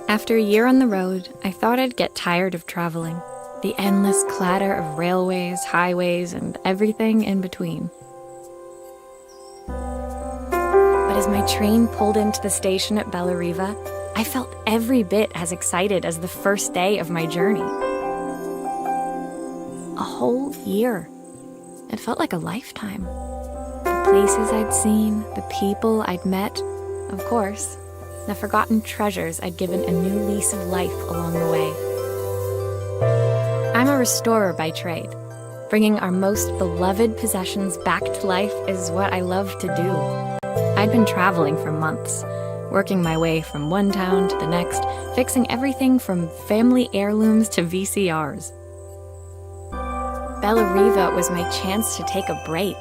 After a year on the road, I thought I'd get tired of traveling. The endless clatter of railways, highways, and everything in between. But as my train pulled into the station at Bellariva, I felt every bit as excited as the first day of my journey. A whole year. It felt like a lifetime. The places I'd seen, the people I'd met, of course, the forgotten treasures I'd given a new lease of life along the way. I'm a restorer by trade. Bringing our most beloved possessions back to life is what I love to do. I'd been traveling for months, working my way from one town to the next, fixing everything from family heirlooms to VCRs. Bellariva was my chance to take a break.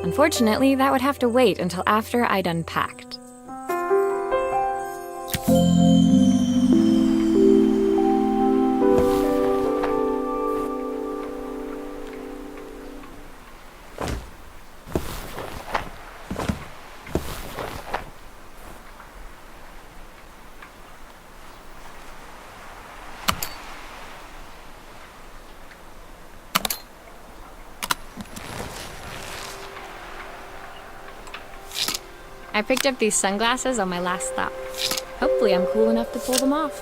Unfortunately, that would have to wait until after I'd unpacked. I picked up these sunglasses on my last stop. Hopefully I'm cool enough to pull them off.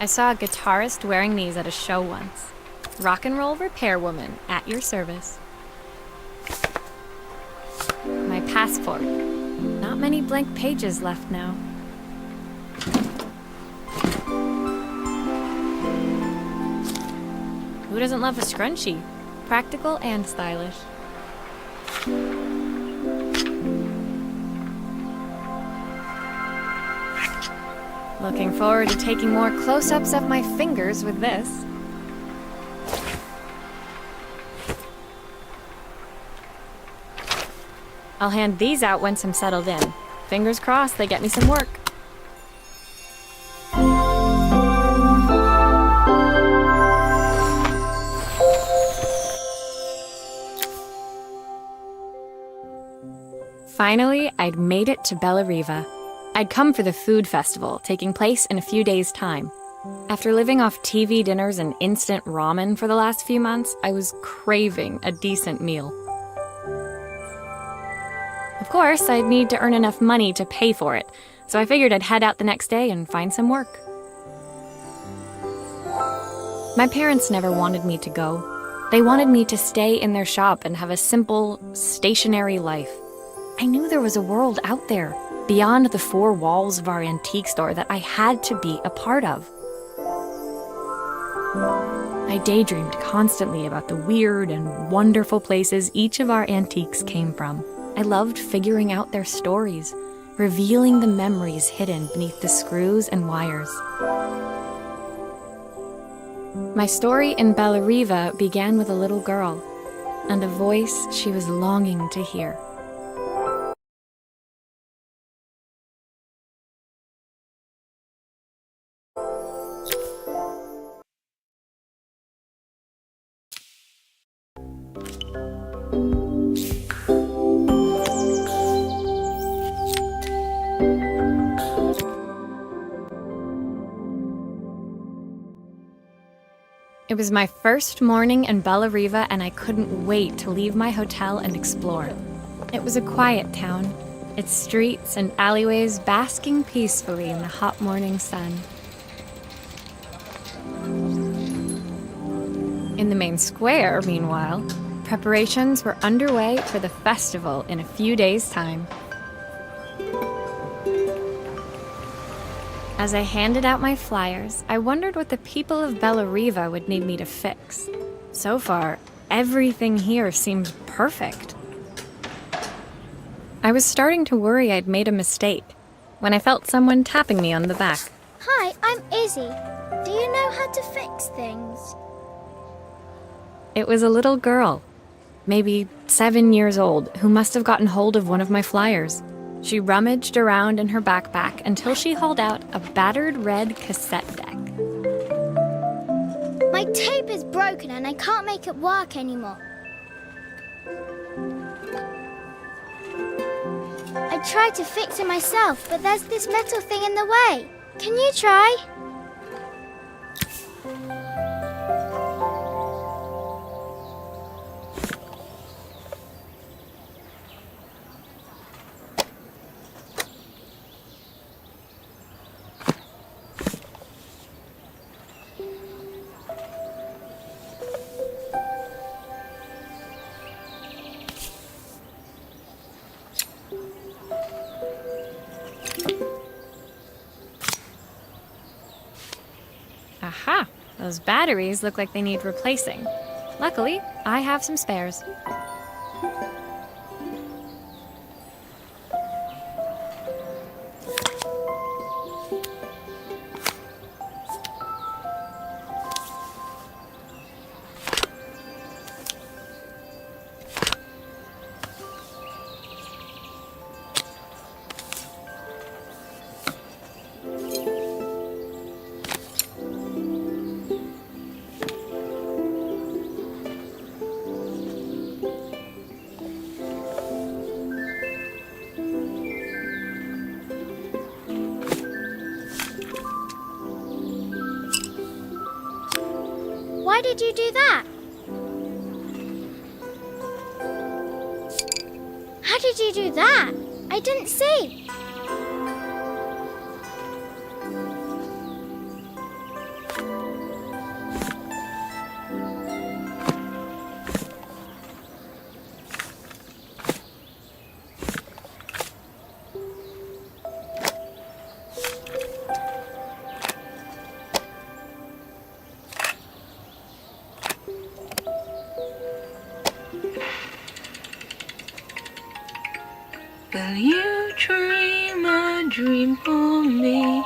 I saw a guitarist wearing these at a show once. Rock and roll repairwoman, at your service. My passport. Not many blank pages left now. Who doesn't love a scrunchie? Practical and stylish. Looking forward to taking more close-ups of my fingers with this. I'll hand these out once I'm settled in. Fingers crossed they get me some work. Finally, I'd made it to Bellariva. I'd come for the food festival, taking place in a few days' time. After living off TV dinners and instant ramen for the last few months, I was craving a decent meal. Of course, I'd need to earn enough money to pay for it, so I figured I'd head out the next day and find some work. My parents never wanted me to go. They wanted me to stay in their shop and have a simple, stationary life. I knew there was a world out there, beyond the four walls of our antique store, that I had to be a part of. I daydreamed constantly about the weird and wonderful places each of our antiques came from. I loved figuring out their stories, revealing the memories hidden beneath the screws and wires. My story in Bellariva began with a little girl, and a voice she was longing to hear. It was my first morning in Bellariva, and I couldn't wait to leave my hotel and explore. It was a quiet town, its streets and alleyways basking peacefully in the hot morning sun. In the main square, meanwhile, preparations were underway for the festival in a few days' time. As I handed out my flyers, I wondered what the people of Bellariva would need me to fix. So far, everything here seemed perfect. I was starting to worry I'd made a mistake when I felt someone tapping me on the back. Hi, I'm Izzy. Do you know how to fix things? It was a little girl, maybe 7 years old, who must have gotten hold of one of my flyers. She rummaged around in her backpack until she hauled out a battered red cassette deck. My tape is broken and I can't make it work anymore. I tried to fix it myself, but there's this metal thing in the way. Can you try? Aha! Those batteries look like they need replacing. Luckily, I have some spares. Why did you do that? How did you do that? I didn't see. Will you dream a dream for me?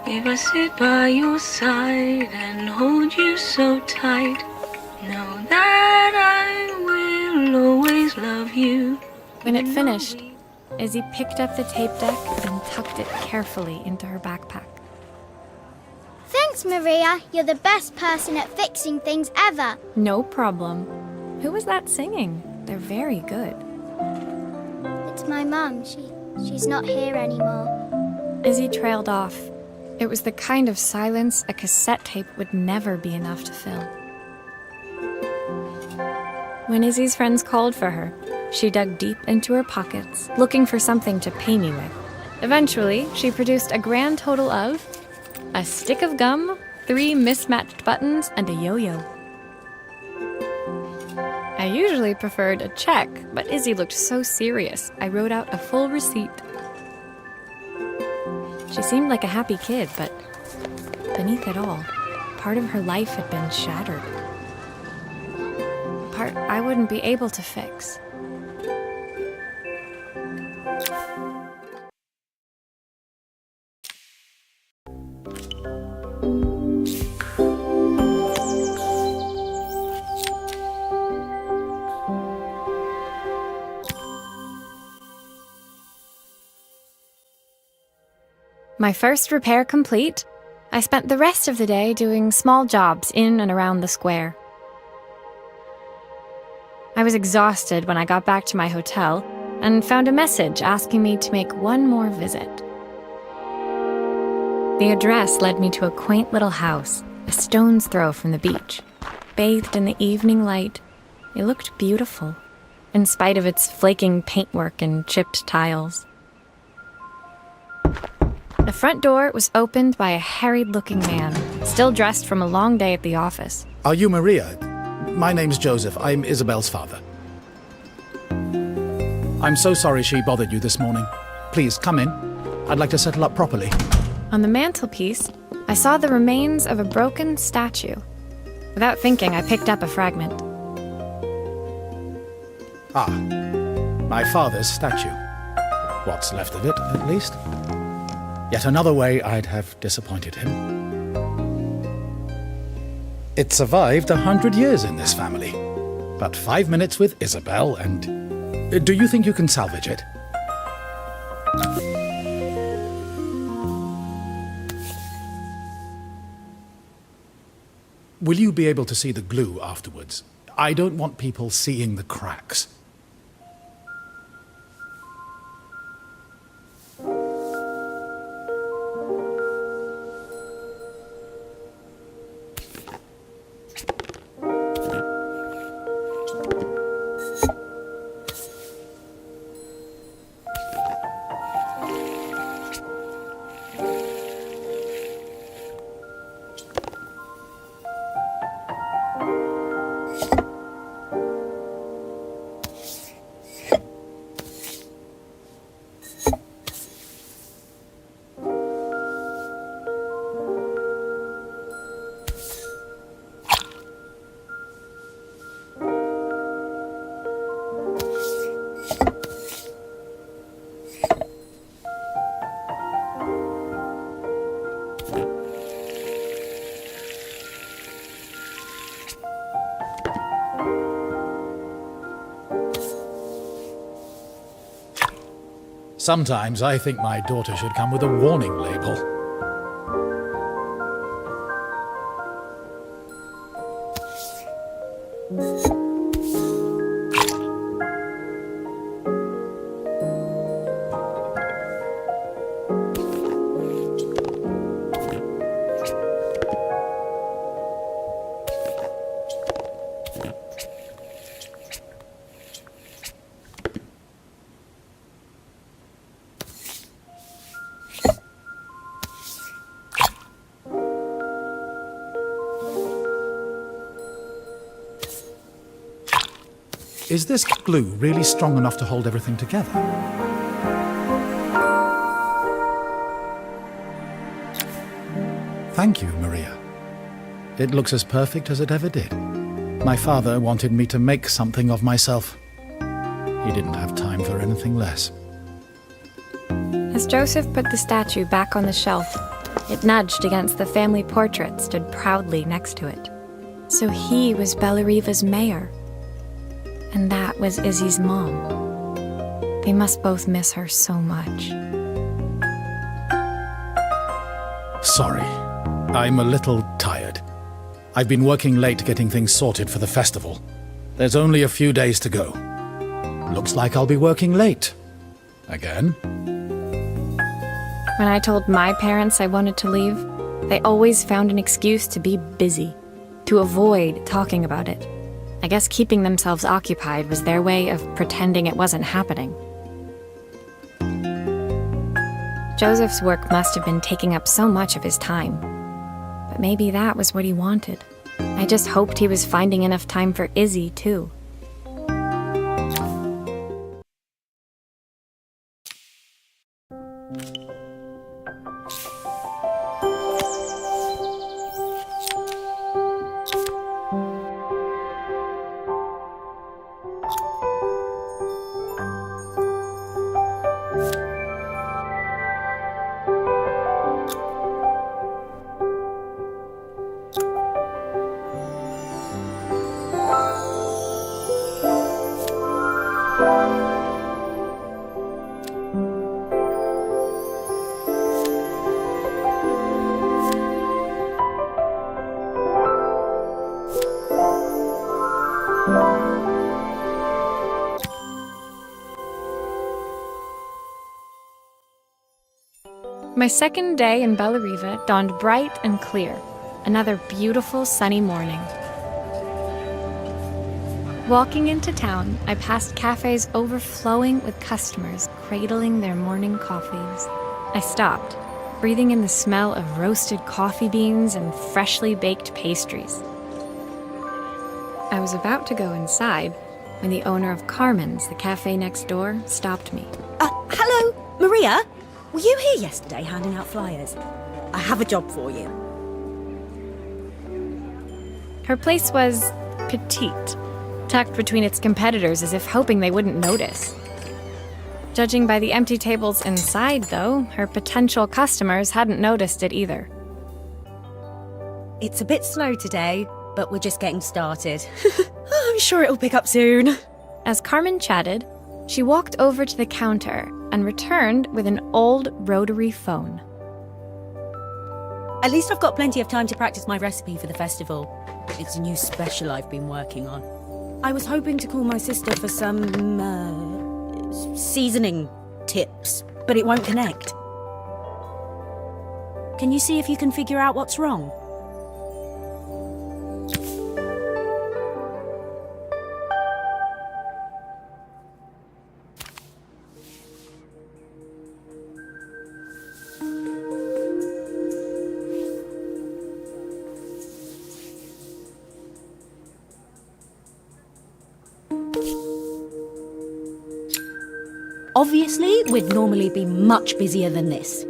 If I sit by your side and hold you so tight, know that I will always love you. When it finished, Izzy picked up the tape deck and tucked it carefully into her backpack. Thanks, Maria. You're the best person at fixing things ever. No problem. Who was that singing? They're very good. It's my mum. She's not here anymore. Izzy trailed off. It was the kind of silence a cassette tape would never be enough to fill. When Izzy's friends called for her, she dug deep into her pockets, looking for something to pay me with. Eventually, she produced a grand total of a stick of gum, 3 mismatched buttons, and a yo-yo. I usually preferred a check, but Izzy looked so serious, I wrote out a full receipt. She seemed like a happy kid, but beneath it all, part of her life had been shattered. Part I wouldn't be able to fix. My first repair complete, I spent the rest of the day doing small jobs in and around the square. I was exhausted when I got back to my hotel and found a message asking me to make one more visit. The address led me to a quaint little house, a stone's throw from the beach. Bathed in the evening light, it looked beautiful, in spite of its flaking paintwork and chipped tiles. The front door was opened by a harried-looking man, still dressed from a long day at the office. Are you Maria? My name's Joseph. I'm Isabel's father. I'm so sorry she bothered you this morning. Please, come in. I'd like to settle up properly. On the mantelpiece, I saw the remains of a broken statue. Without thinking, I picked up a fragment. Ah, my father's statue. What's left of it, at least. Yet another way I'd have disappointed him. It survived 100 years in this family. But 5 minutes with Isabel and... Do you think you can salvage it? Will you be able to see the glue afterwards? I don't want people seeing the cracks. Sometimes I think my daughter should come with a warning label. Is this glue really strong enough to hold everything together? Thank you, Maria. It looks as perfect as it ever did. My father wanted me to make something of myself. He didn't have time for anything less. As Joseph put the statue back on the shelf, it nudged against the family portrait stood proudly next to it. So he was Bellariva's mayor. And that was Izzy's mom. They must both miss her so much. Sorry, I'm a little tired. I've been working late getting things sorted for the festival. There's only a few days to go. Looks like I'll be working late. Again? When I told my parents I wanted to leave, they always found an excuse to be busy, to avoid talking about it. I guess keeping themselves occupied was their way of pretending it wasn't happening. Joseph's work must have been taking up so much of his time. But maybe that was what he wanted. I just hoped he was finding enough time for Izzy, too. My second day in Bellariva dawned bright and clear, another beautiful sunny morning. Walking into town, I passed cafes overflowing with customers cradling their morning coffees. I stopped, breathing in the smell of roasted coffee beans and freshly baked pastries. I was about to go inside when the owner of Carmen's, the cafe next door, stopped me. Hello, Maria? Were you here yesterday handing out flyers? I have a job for you. Her place was petite, tucked between its competitors as if hoping they wouldn't notice. Judging by the empty tables inside, though, her potential customers hadn't noticed it either. It's a bit slow today, but we're just getting started. I'm sure it'll pick up soon. As Carmen chatted, she walked over to the counter and returned with an old rotary phone. At least I've got plenty of time to practice my recipe for the festival. It's a new special I've been working on. I was hoping to call my sister for some, seasoning tips, but it won't connect. Can you see if you can figure out what's wrong? Obviously, we'd normally be much busier than this.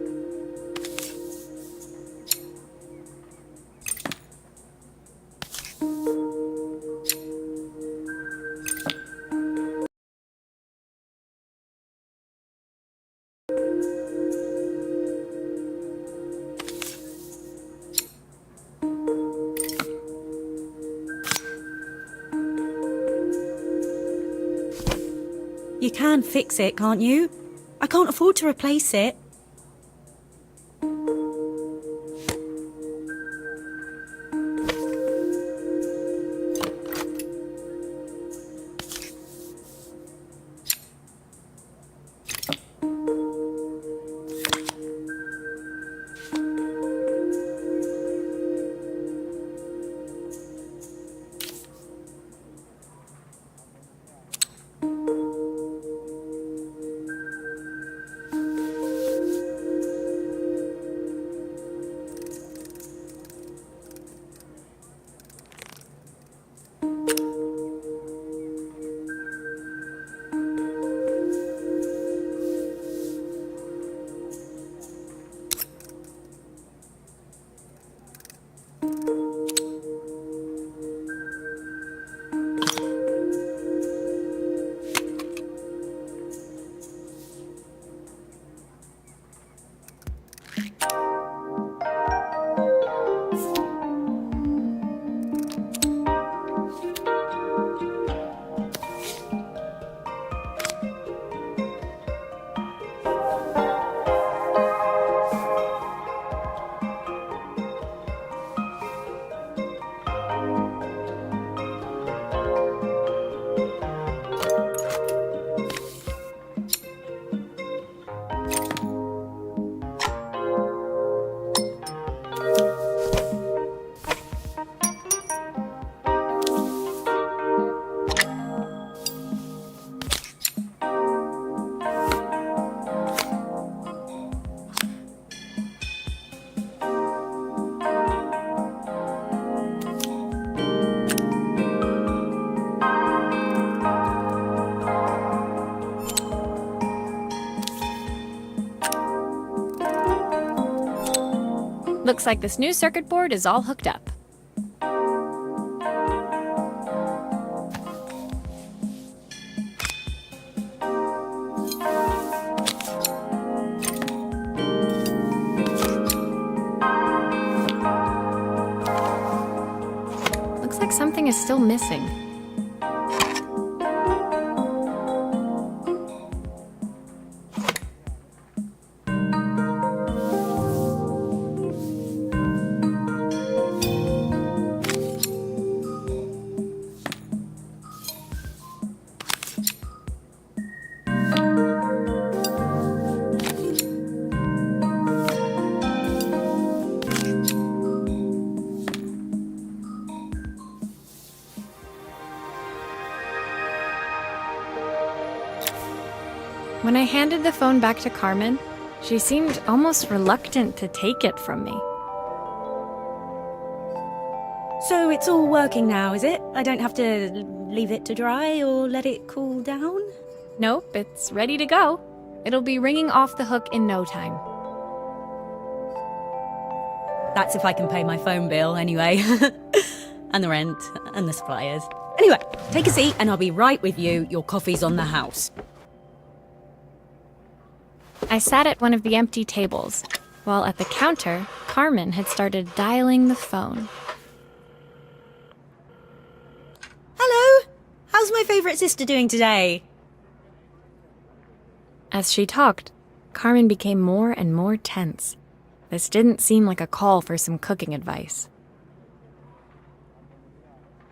You can fix it, can't you? I can't afford to replace it. Looks like this new circuit board is all hooked up. Looks like something is still missing. When I handed the phone back to Carmen, she seemed almost reluctant to take it from me. So it's all working now, is it? I don't have to leave it to dry or let it cool down? Nope, it's ready to go. It'll be ringing off the hook in no time. That's if I can pay my phone bill anyway. And the rent and the suppliers. Anyway, take a seat and I'll be right with you. Your coffee's on the house. I sat at one of the empty tables, while at the counter, Carmen had started dialing the phone. Hello? How's my favourite sister doing today? As she talked, Carmen became more and more tense. This didn't seem like a call for some cooking advice.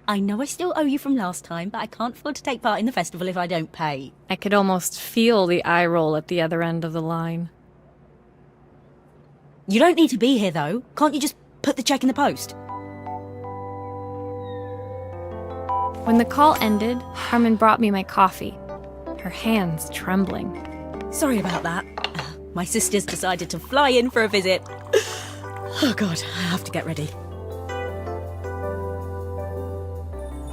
I know I still owe you from last time, but I can't afford to take part in the festival if I don't pay. I could almost feel the eye roll at the other end of the line. You don't need to be here, though. Can't you just put the cheque in the post? When the call ended, Carmen brought me my coffee, her hands trembling. Sorry about that. My sister's decided to fly in for a visit. Oh God, I have to get ready.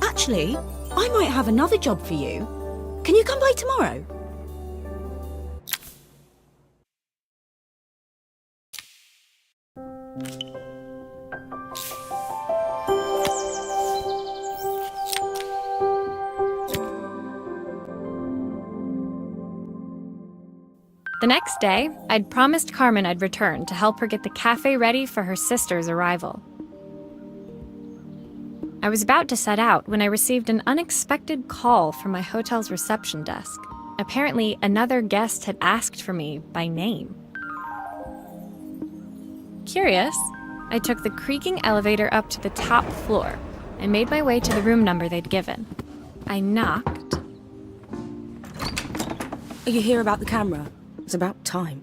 Actually, I might have another job for you. Can you come by tomorrow? The next day, I'd promised Carmen I'd return to help her get the cafe ready for her sister's arrival. I was about to set out when I received an unexpected call from my hotel's reception desk. Apparently, another guest had asked for me by name. Curious, I took the creaking elevator up to the top floor and made my way to the room number they'd given. I knocked. Are you here about the camera? It's about time.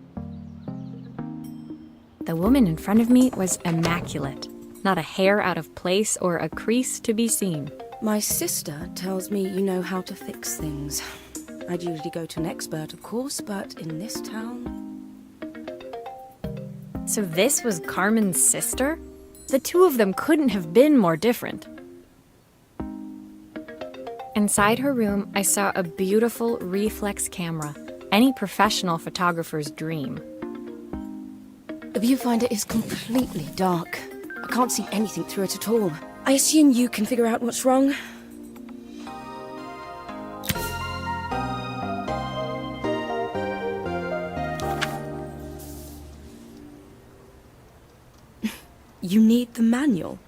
The woman in front of me was immaculate. Not a hair out of place or a crease to be seen. My sister tells me you know how to fix things. I'd usually go to an expert, of course, but in this town... So this was Carmen's sister? The two of them couldn't have been more different. Inside her room, I saw a beautiful reflex camera, any professional photographer's dream. The viewfinder is completely dark. I can't see anything through it at all. I assume you can figure out what's wrong? You need the manual.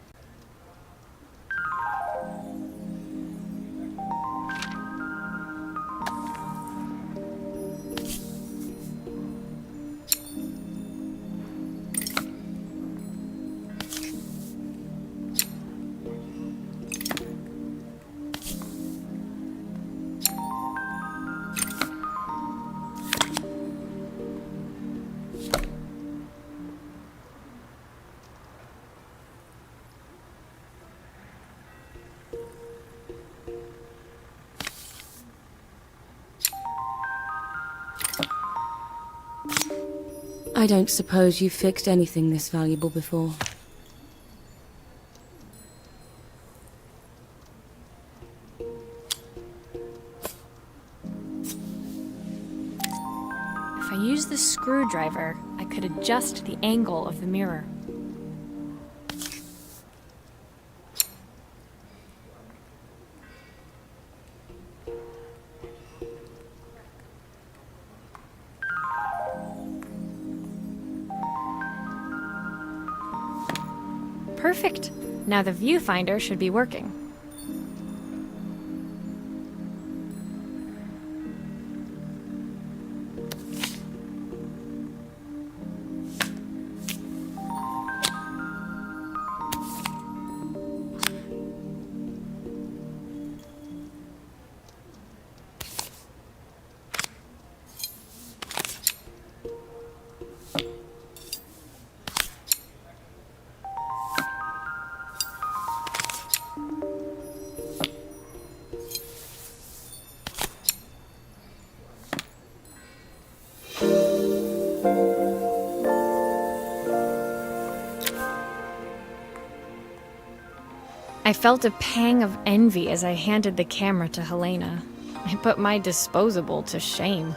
I don't suppose you've fixed anything this valuable before. If I use the screwdriver, I could adjust the angle of the mirror. Perfect. Now the viewfinder should be working. I felt a pang of envy as I handed the camera to Helena. I put my disposable to shame.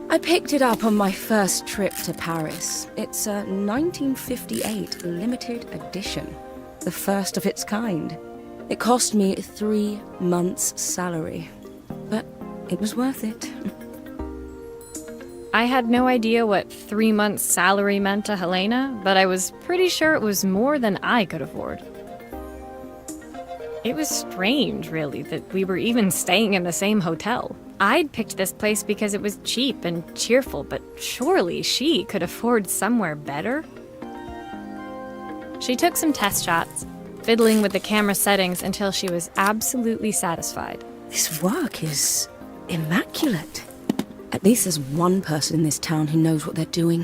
I picked it up on my first trip to Paris. It's a 1958 limited edition, the first of its kind. It cost me 3 months' salary, but it was worth it. I had no idea what 3 months' salary meant to Helena, but I was pretty sure it was more than I could afford. It was strange, really, that we were even staying in the same hotel. I'd picked this place because it was cheap and cheerful, but surely she could afford somewhere better? She took some test shots, fiddling with the camera settings until she was absolutely satisfied. This work is immaculate. At least there's one person in this town who knows what they're doing.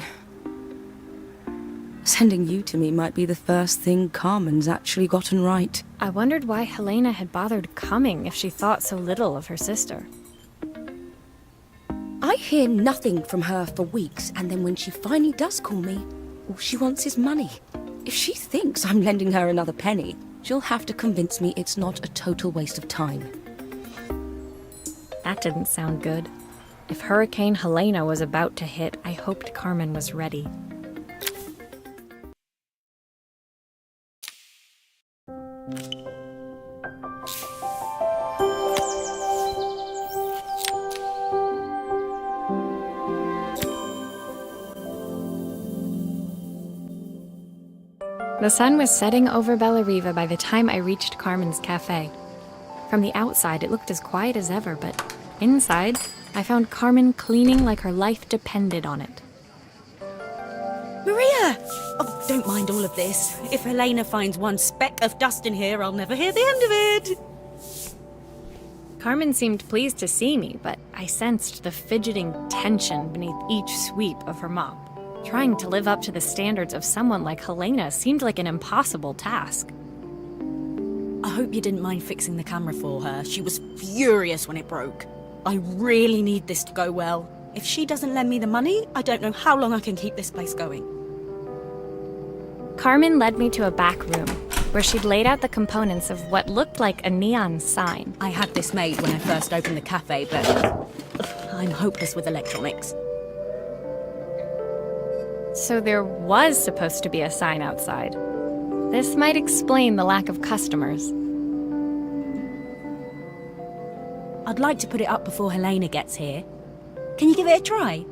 Sending you to me might be the first thing Carmen's actually gotten right. I wondered why Helena had bothered coming if she thought so little of her sister. I hear nothing from her for weeks, and then when she finally does call me, all she wants is money. If she thinks I'm lending her another penny, she'll have to convince me it's not a total waste of time. That didn't sound good. If Hurricane Helena was about to hit, I hoped Carmen was ready. The sun was setting over Bella Riva by the time I reached Carmen's cafe. From the outside, it looked as quiet as ever, but inside, I found Carmen cleaning like her life depended on it. Maria! Oh, don't mind all of this. If Helena finds one speck of dust in here, I'll never hear the end of it. Carmen seemed pleased to see me, but I sensed the fidgeting tension beneath each sweep of her mop. Trying to live up to the standards of someone like Helena seemed like an impossible task. I hope you didn't mind fixing the camera for her. She was furious when it broke. I really need this to go well. If she doesn't lend me the money, I don't know how long I can keep this place going. Carmen led me to a back room, where she'd laid out the components of what looked like a neon sign. I had this made when I first opened the cafe, but I'm hopeless with electronics. So there was supposed to be a sign outside. This might explain the lack of customers. I'd like to put it up before Helena gets here. Can you give it a try?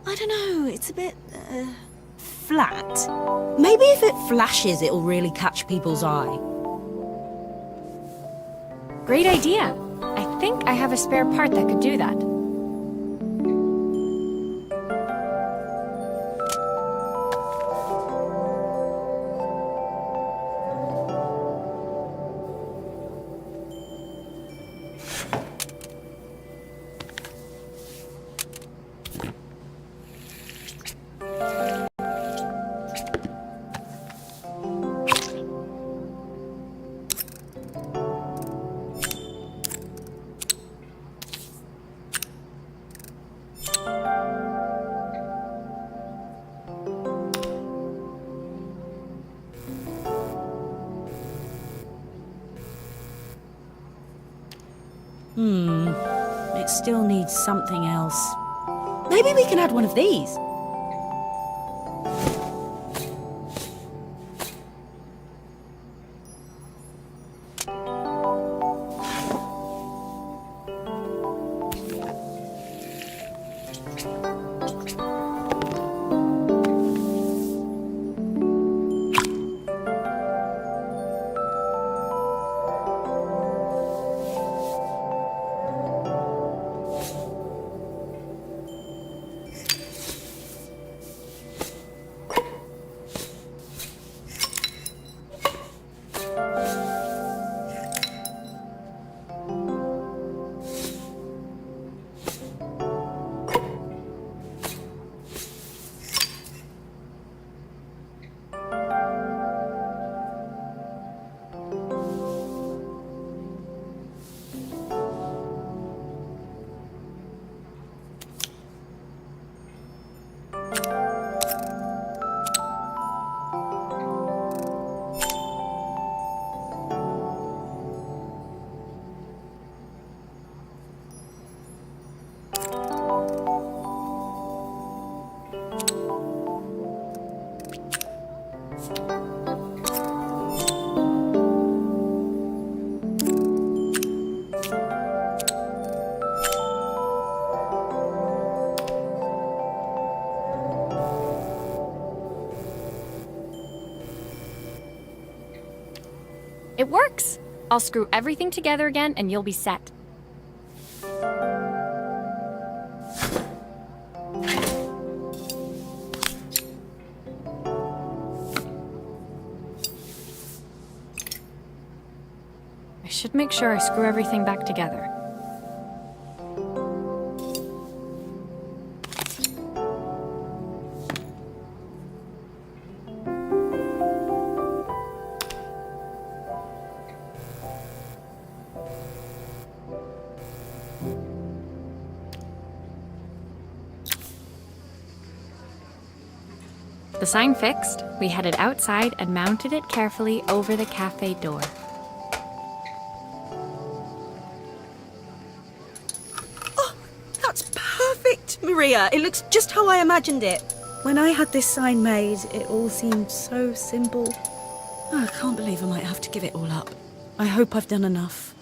I don't know, it's a bit, flat. Maybe if it flashes, it'll really catch people's eye. Great idea! I think I have a spare part that could do that. It still needs something else. Maybe we can add one of these. It works! I'll screw everything together again and you'll be set. I should make sure I screw everything back together. The sign fixed, we headed outside and mounted it carefully over the cafe door. Oh, that's perfect, Maria. It looks just how I imagined it. When I had this sign made, it all seemed so simple. Oh, I can't believe I might have to give it all up. I hope I've done enough.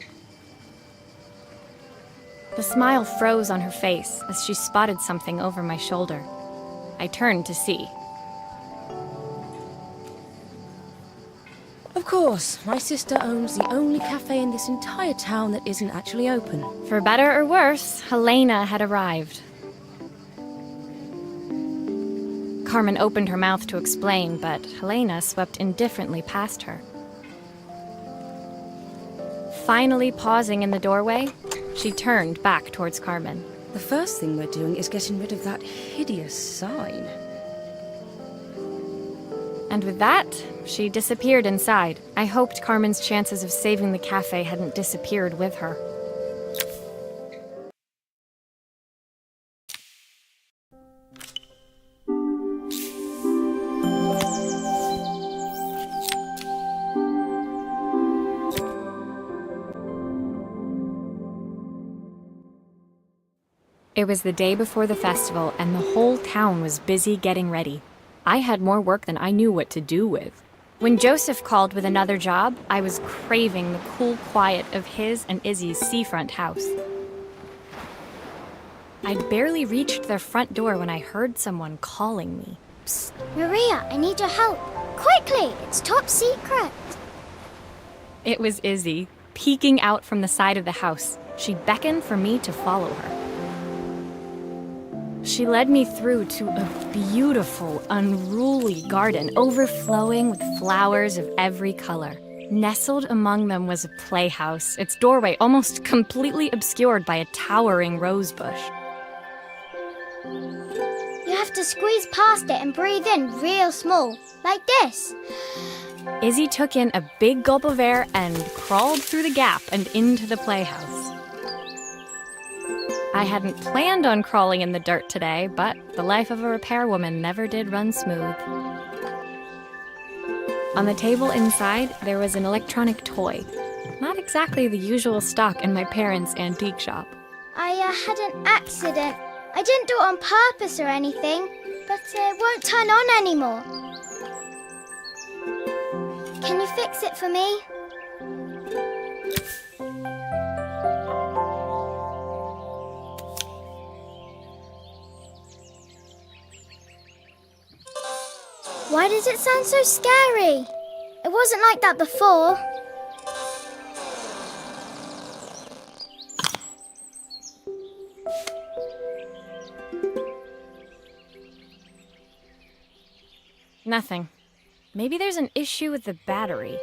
The smile froze on her face as she spotted something over my shoulder. I turned to see. Of course, my sister owns the only cafe in this entire town that isn't actually open. For better or worse, Helena had arrived. Carmen opened her mouth to explain, but Helena swept indifferently past her. Finally pausing in the doorway, she turned back towards Carmen. The first thing we're doing is getting rid of that hideous sign. And with that, she disappeared inside. I hoped Carmen's chances of saving the cafe hadn't disappeared with her. It was the day before the festival, and the whole town was busy getting ready. I had more work than I knew what to do with. When Joseph called with another job, I was craving the cool quiet of his and Izzy's seafront house. I'd barely reached their front door when I heard someone calling me. Psst, Maria, I need your help. Quickly, it's top secret. It was Izzy, peeking out from the side of the house. She beckoned for me to follow her. She led me through to a beautiful, unruly garden overflowing with flowers of every color. Nestled among them was a playhouse, its doorway almost completely obscured by a towering rose bush. You have to squeeze past it and breathe in real small, like this. Izzy took in a big gulp of air and crawled through the gap and into the playhouse. I hadn't planned on crawling in the dirt today, but the life of a repairwoman never did run smooth. On the table inside, there was an electronic toy. Not exactly the usual stock in my parents' antique shop. I had an accident. I didn't do it on purpose or anything, but it won't turn on anymore. Can you fix it for me? Why does it sound so scary? It wasn't like that before. Nothing. Maybe there's an issue with the battery.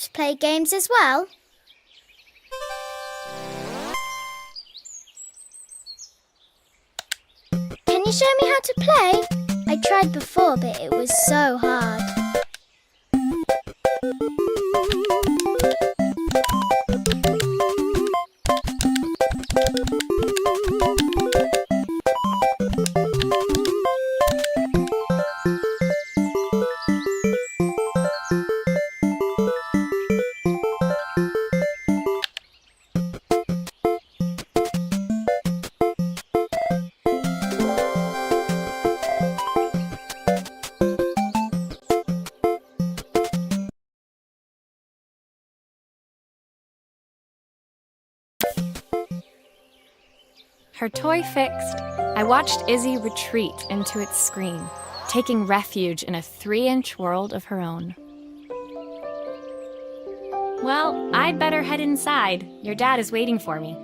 to play games as well? Can you show me how to play? I tried before, but it was so hard. Her toy fixed, I watched Izzy retreat into its screen, taking refuge in a 3-inch world of her own. Well, I'd better head inside. Your dad is waiting for me.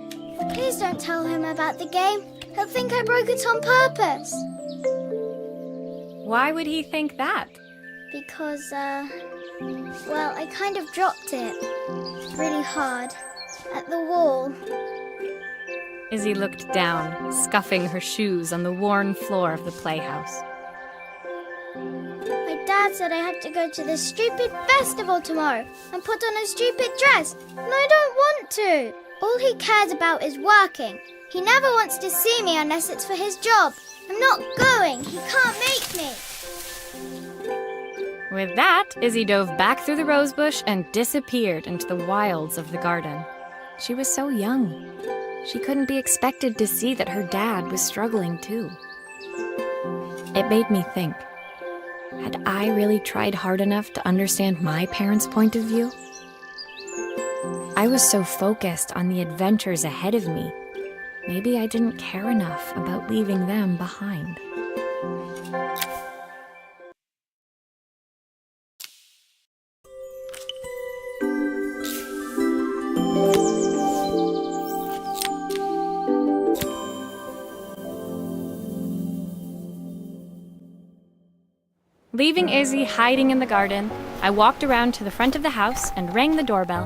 Please don't tell him about the game. He'll think I broke it on purpose. Why would he think that? Because, well, I kind of dropped it really hard at the wall. Izzy looked down, scuffing her shoes on the worn floor of the playhouse. My dad said I have to go to this stupid festival tomorrow and put on a stupid dress, and I don't want to. All he cares about is working. He never wants to see me unless it's for his job. I'm not going. He can't make me. With that, Izzy dove back through the rosebush and disappeared into the wilds of the garden. She was so young. She couldn't be expected to see that her dad was struggling too. It made me think, had I really tried hard enough to understand my parents' point of view? I was so focused on the adventures ahead of me. Maybe I didn't care enough about leaving them behind. Leaving Izzy hiding in the garden, I walked around to the front of the house and rang the doorbell.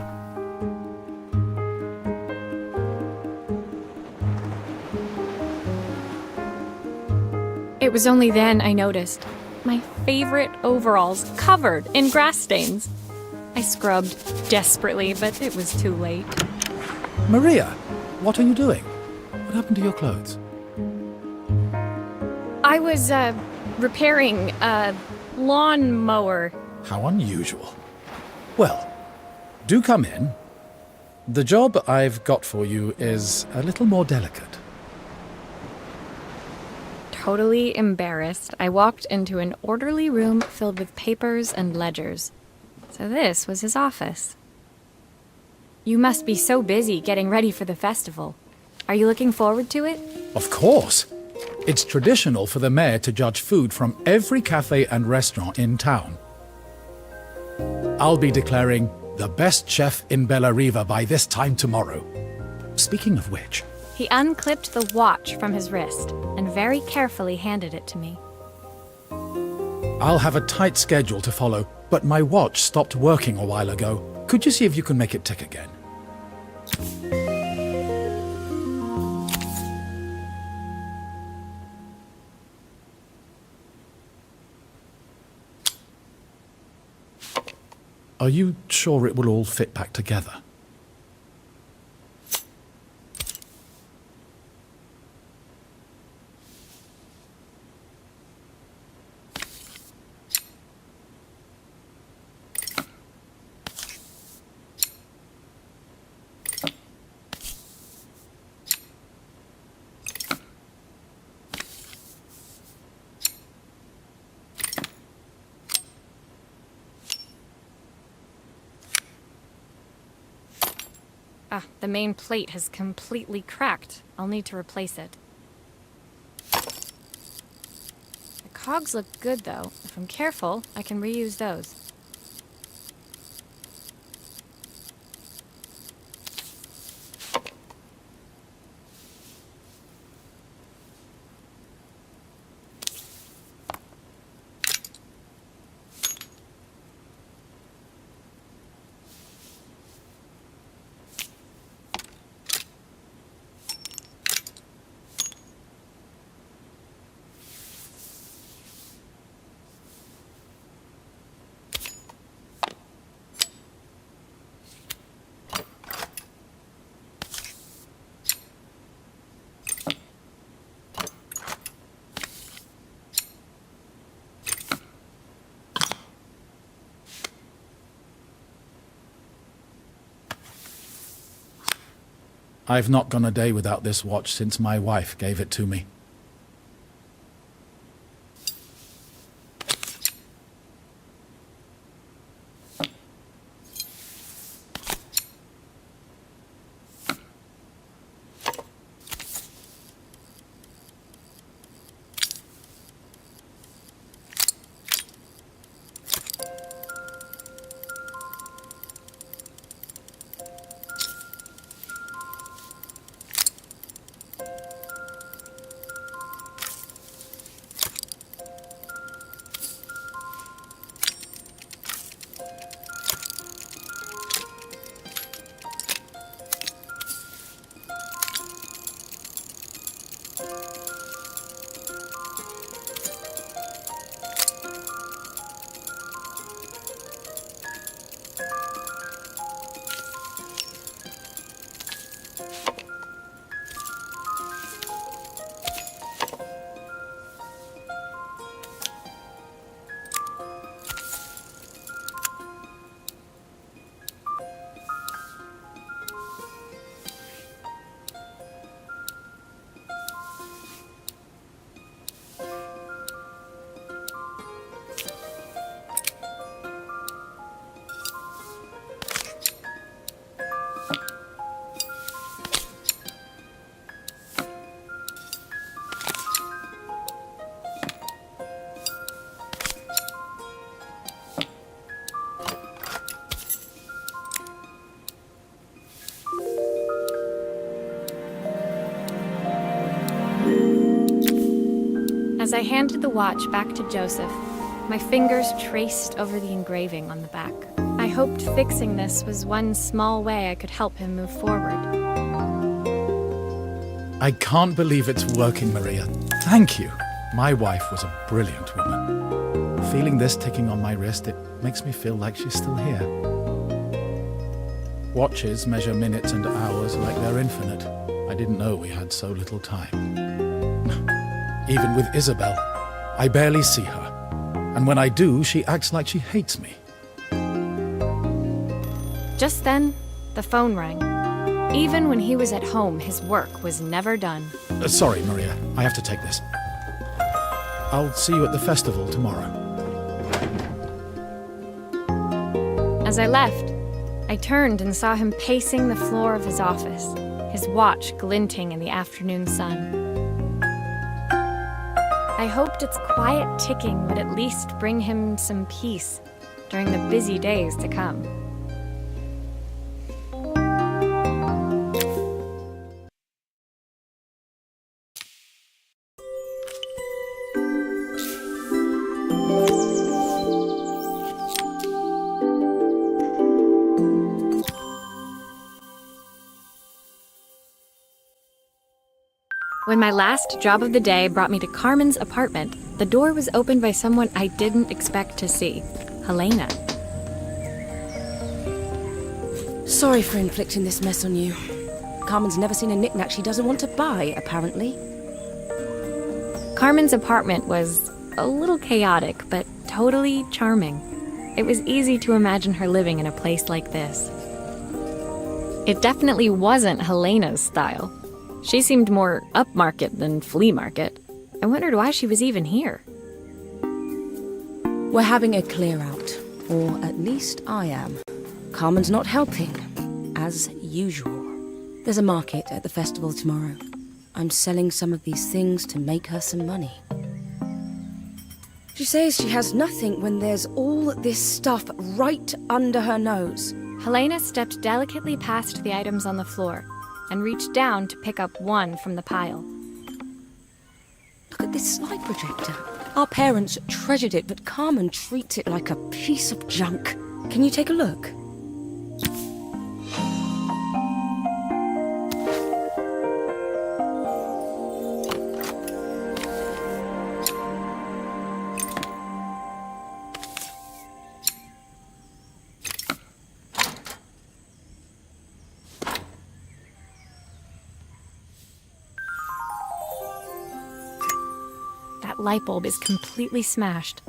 It was only then I noticed my favorite overalls covered in grass stains. I scrubbed desperately, but it was too late. Maria, what are you doing? What happened to your clothes? I was, repairing a lawnmower. How unusual. Well, do come in. The job I've got for you is a little more delicate. Totally embarrassed, I walked into an orderly room filled with papers and ledgers. So this was his office. You must be so busy getting ready for the festival. Are you looking forward to it? Of course. It's traditional for the mayor to judge food from every cafe and restaurant in town. I'll be declaring the best chef in Bella Riva by this time tomorrow. Speaking of which... He unclipped the watch from his wrist and very carefully handed it to me. I'll have a tight schedule to follow, but my watch stopped working a while ago. Could you see if you can make it tick again? Are you sure it will all fit back together? The main plate has completely cracked. I'll need to replace it. The cogs look good, though. If I'm careful, I can reuse those. I've not gone a day without this watch since my wife gave it to me. As I handed the watch back to Joseph, my fingers traced over the engraving on the back. I hoped fixing this was one small way I could help him move forward. I can't believe it's working, Maria. Thank you. My wife was a brilliant woman. Feeling this ticking on my wrist, it makes me feel like she's still here. Watches measure minutes and hours like they're infinite. I didn't know we had so little time. Even with Isabel, I barely see her. And when I do, she acts like she hates me. Just then, the phone rang. Even when he was at home, his work was never done. Sorry, Maria. I have to take this. I'll see you at the festival tomorrow. As I left, I turned and saw him pacing the floor of his office, his watch glinting in the afternoon sun. I hoped its quiet ticking would at least bring him some peace during the busy days to come. When my last job of the day brought me to Carmen's apartment, the door was opened by someone I didn't expect to see, Helena. Sorry for inflicting this mess on you. Carmen's never seen a knick-knack she doesn't want to buy, apparently. Carmen's apartment was a little chaotic, but totally charming. It was easy to imagine her living in a place like this. It definitely wasn't Helena's style. She seemed more upmarket than flea market. I wondered why she was even here. We're having a clear out, or at least I am. Carmen's not helping, as usual. There's a market at the festival tomorrow. I'm selling some of these things to make her some money. She says she has nothing when there's all this stuff right under her nose. Helena stepped delicately past the items on the floor and reached down to pick up one from the pile. Look at this slide projector. Our parents treasured it, but Carmen treats it like a piece of junk. Can you take a look? That light bulb is completely smashed.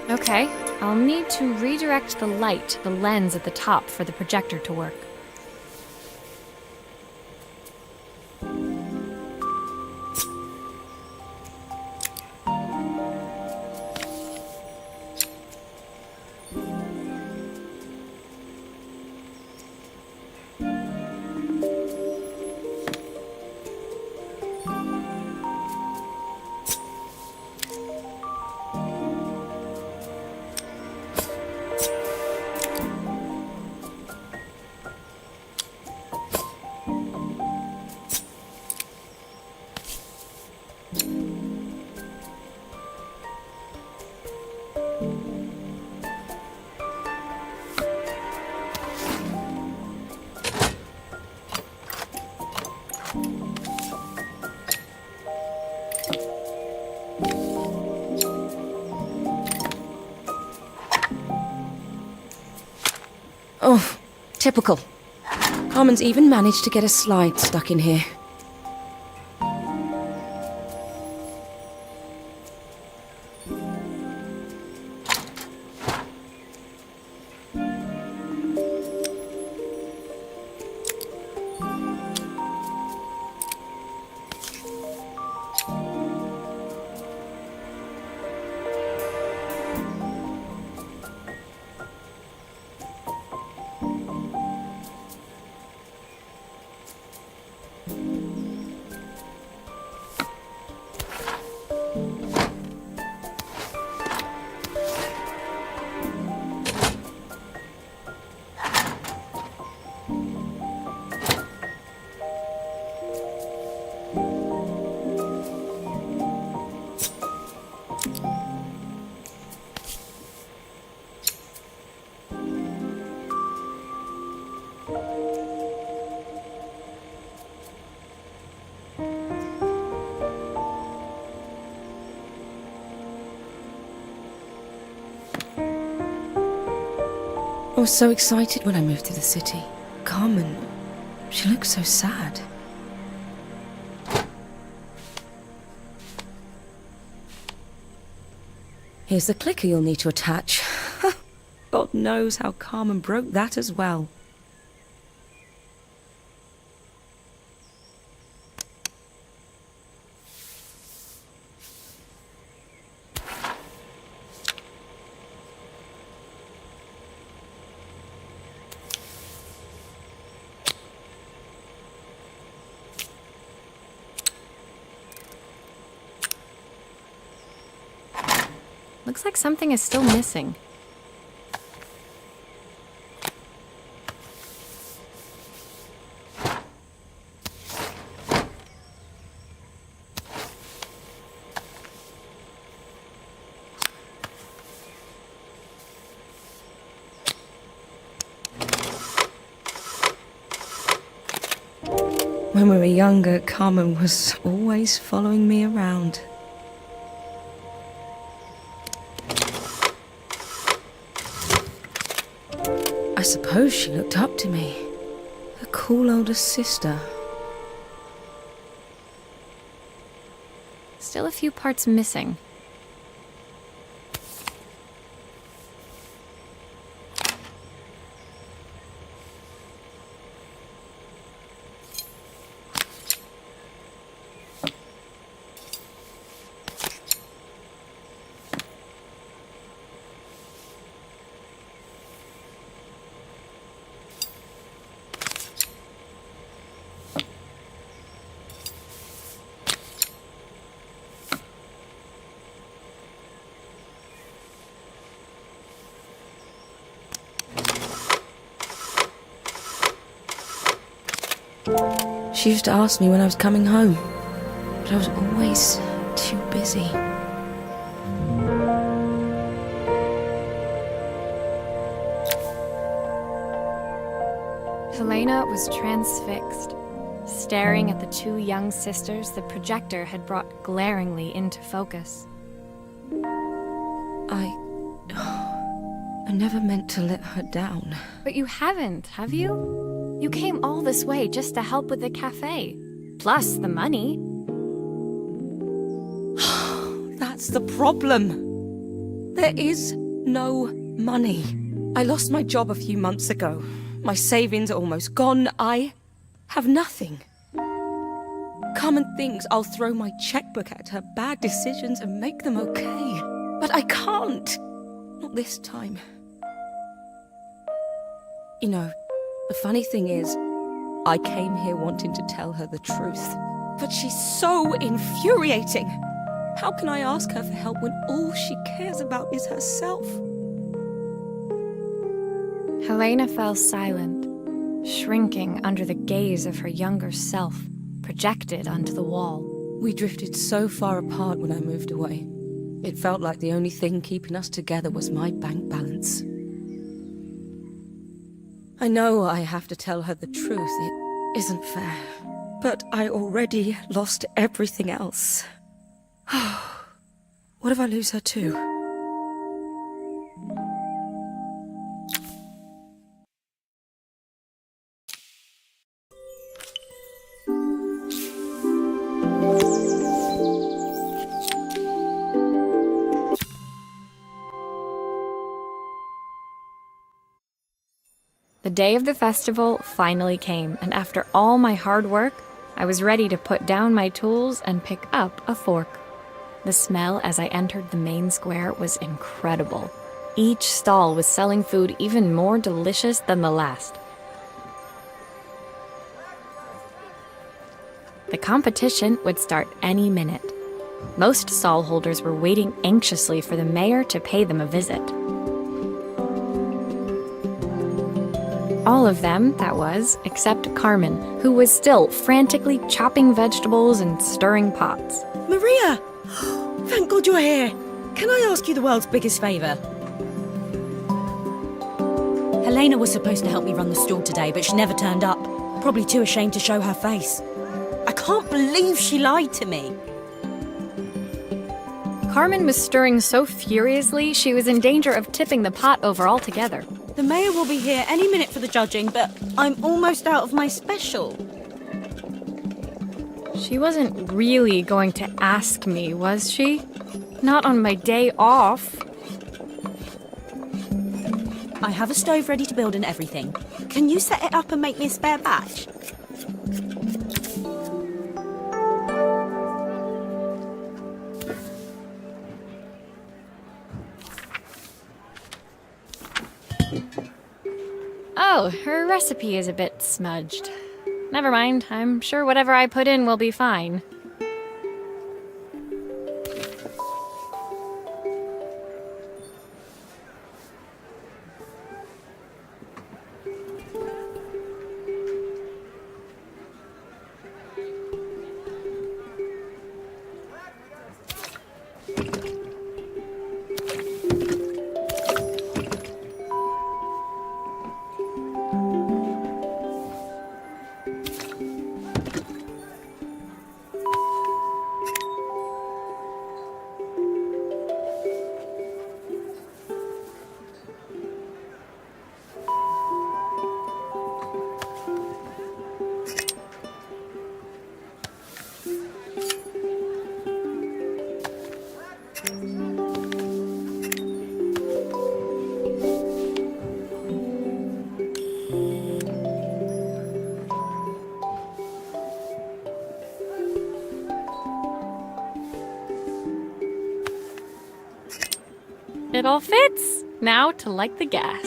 Okay, I'll need to redirect the light to the lens at the top for the projector to work. Typical. Carmen's even managed to get a slide stuck in here. I was so excited when I moved to the city. Carmen, she looks so sad. Here's the clicker you'll need to attach. God knows how Carmen broke that as well. Looks like something is still missing. When we were younger, Carmen was always following me around. I suppose she looked up to me. A cool older sister. Still a few parts missing. She used to ask me when I was coming home, but I was always too busy. Helena was transfixed, staring at the two young sisters the projector had brought glaringly into focus. I never meant to let her down. But you haven't, have you? You came all this way just to help with the cafe. Plus the money. That's the problem. There is no money. I lost my job a few months ago. My savings are almost gone. I have nothing. Carmen thinks I'll throw my checkbook at her bad decisions and make them okay. But I can't. Not this time. You know, the funny thing is, I came here wanting to tell her the truth. But she's so infuriating. How can I ask her for help when all she cares about is herself? Helena fell silent, shrinking under the gaze of her younger self, projected onto the wall. We drifted so far apart when I moved away. It felt like the only thing keeping us together was my bank balance. I know I have to tell her the truth. It isn't fair. But I already lost everything else. What if I lose her too? day of the festival finally came, and after all my hard work, I was ready to put down my tools and pick up a fork. The smell as I entered the main square was incredible. Each stall was selling food even more delicious than the last. The competition would start any minute. Most stall holders were waiting anxiously for the mayor to pay them a visit. All of them, that was, except Carmen, who was still frantically chopping vegetables and stirring pots. Maria! Thank God you're here. Can I ask you the world's biggest favour? Helena was supposed to help me run the stall today, but she never turned up. Probably too ashamed to show her face. I can't believe she lied to me. Carmen was stirring so furiously she was in danger of tipping the pot over altogether. The mayor will be here any minute for the judging, but I'm almost out of my special. She wasn't really going to ask me, was she? Not on my day off. I have a stove ready to build and everything. Can you set it up and make me a spare batch? Oh, her recipe is a bit smudged. Never mind, I'm sure whatever I put in will be fine. It all fits. Now to light the gas.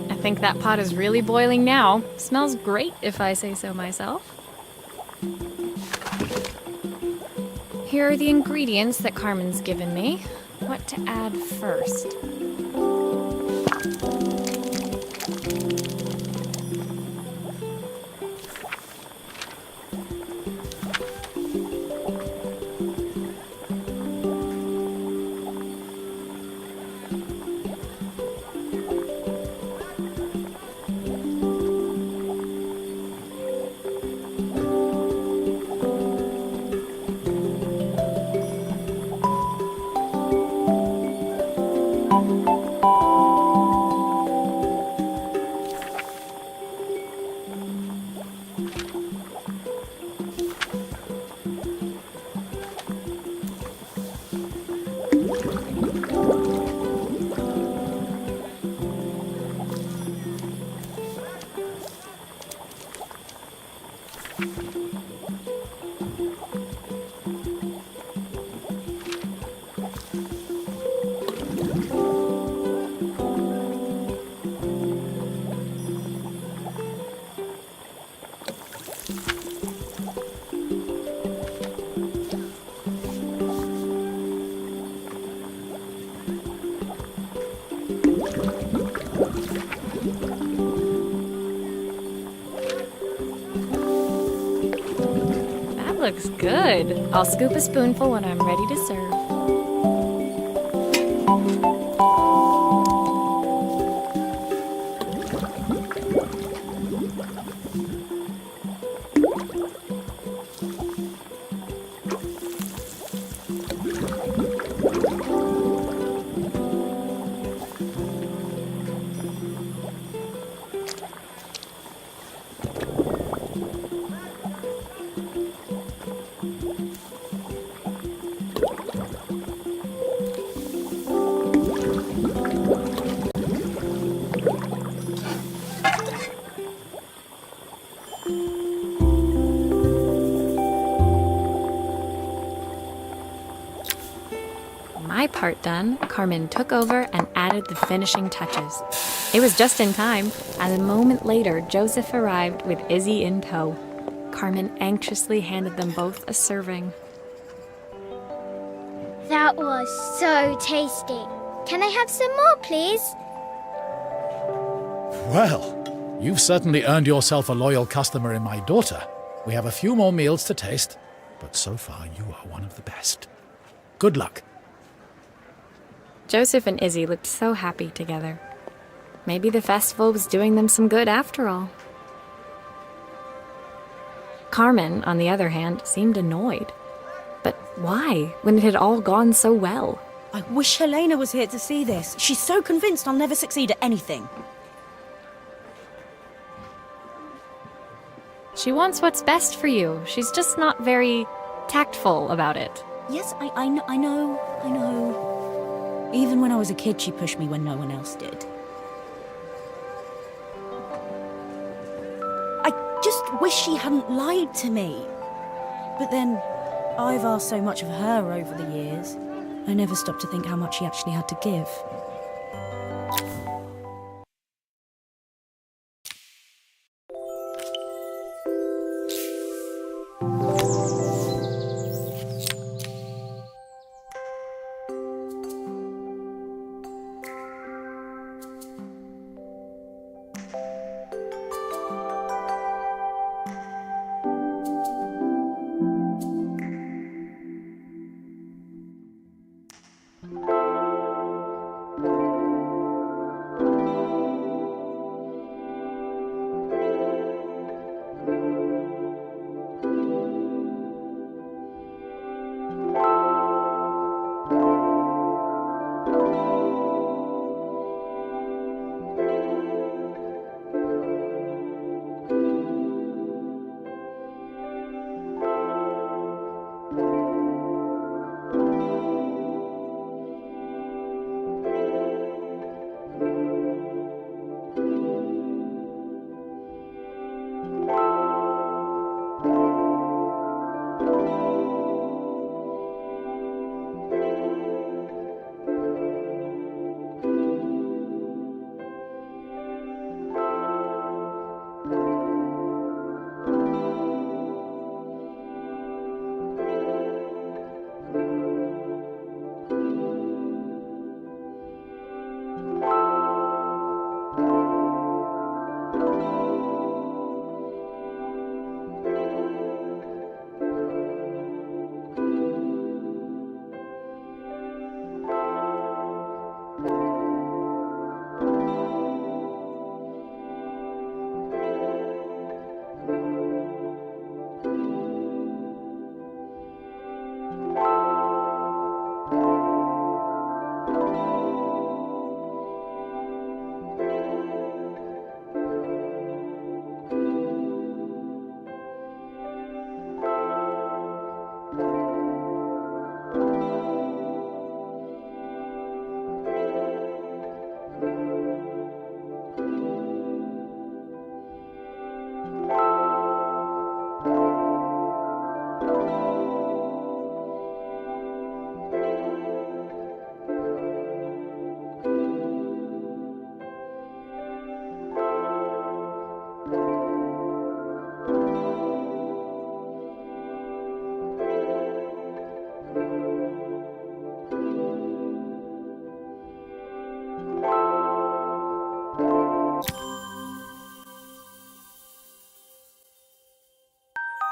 I think that pot is really boiling now. Smells great, if I say so myself. Here are the ingredients that Carmen's given me. What to add first? looks good. I'll scoop a spoonful when I'm ready to serve. My part done, Carmen took over and added the finishing touches. It was just in time, and a moment later, Joseph arrived with Izzy in tow. Carmen anxiously handed them both a serving. That was so tasty. Can I have some more, please? Well, you've certainly earned yourself a loyal customer in my daughter. We have a few more meals to taste, but so far you are one of the best. Good luck. Joseph and Izzy looked so happy together. Maybe the festival was doing them some good after all. Carmen, on the other hand, seemed annoyed. But why, when it had all gone so well? I wish Helena was here to see this. She's so convinced I'll never succeed at anything. She wants what's best for you. She's just not very tactful about it. Yes, I know. Even when I was a kid, she pushed me when no one else did. I just wish she hadn't lied to me. But then, I've asked so much of her over the years. I never stopped to think how much she actually had to give.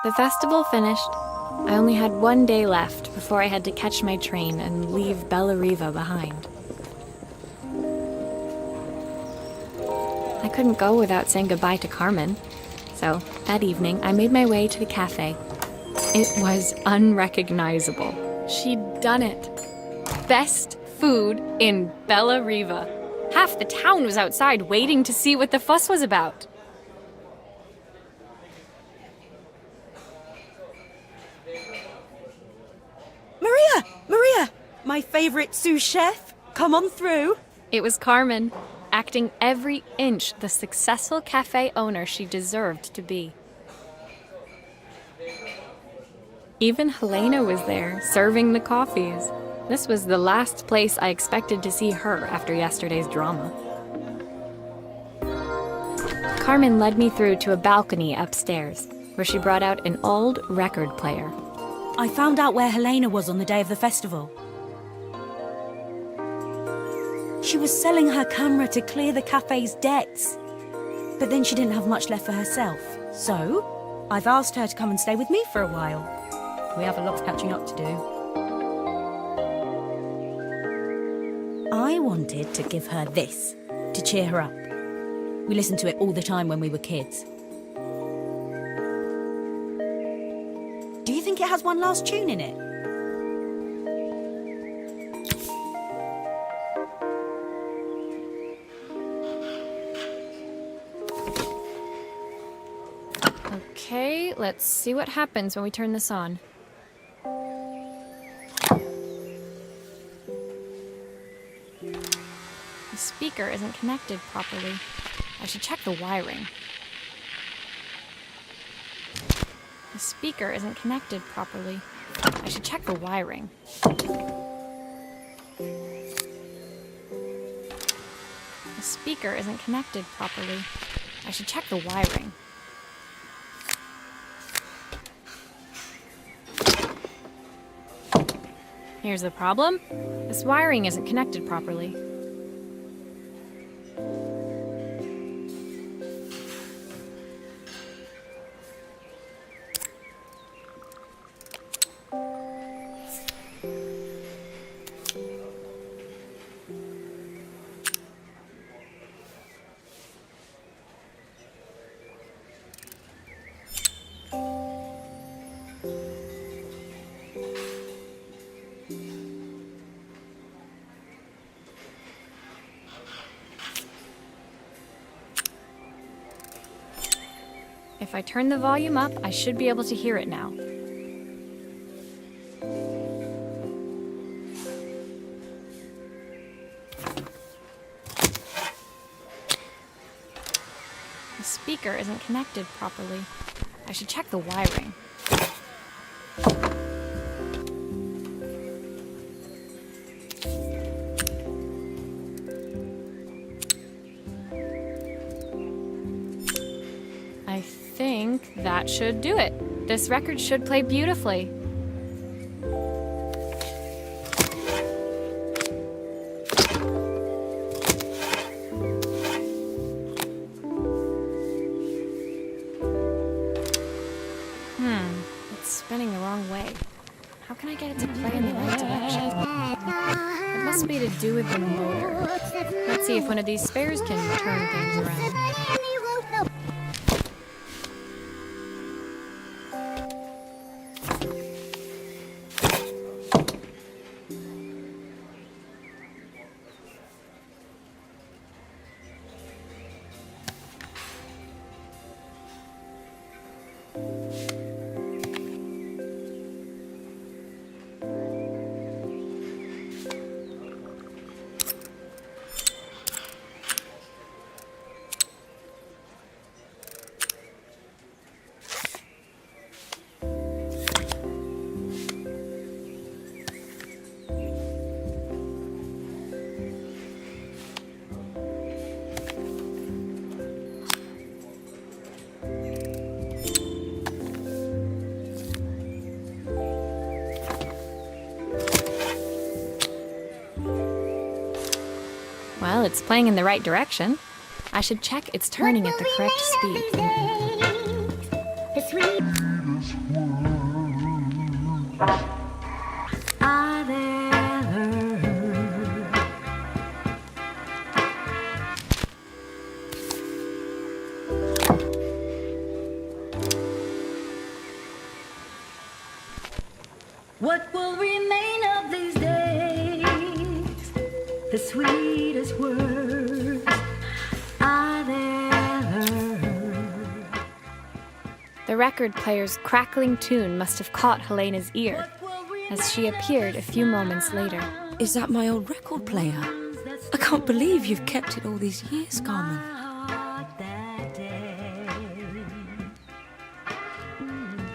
The festival finished, I only had one day left before I had to catch my train and leave Bella Riva behind. I couldn't go without saying goodbye to Carmen. So, that evening, I made my way to the cafe. It was unrecognizable. She'd done it. Best food in Bella Riva. Half the town was outside waiting to see what the fuss was about. Maria! My favorite sous chef! Come on through! It was Carmen, acting every inch the successful cafe owner she deserved to be. Even Helena was there, serving the coffees. This was the last place I expected to see her after yesterday's drama. Carmen led me through to a balcony upstairs, where she brought out an old record player. I found out where Helena was on the day of the festival. She was selling her camera to clear the cafe's debts. But then she didn't have much left for herself. So, I've asked her to come and stay with me for a while. We have a lot of catching up to do. I wanted to give her this, to cheer her up. We listened to it all the time when we were kids. Do you think it has one last tune in it? Okay, let's see what happens when we turn this on. The speaker isn't connected properly. I should check the wiring. The speaker isn't connected properly. I should check the wiring. The speaker isn't connected properly. I should check the wiring. Here's the problem. This wiring isn't connected properly. If I turn the volume up, I should be able to hear it now. The speaker isn't connected properly. I should check the wiring. I think that should do it. This record should play beautifully. It's spinning the wrong way. How can I get it to play in the right direction? It must be to do with the motor. Let's see if one of these spares can turn things around. Well, it's playing in the right direction. I should check it's turning at the correct speed. What will remain of these days? The sweetest words I've ever heard. The record player's crackling tune must have caught Helena's ear, as she appeared a few moments later. Is that my old record player? I can't believe you've kept it all these years, Carmen.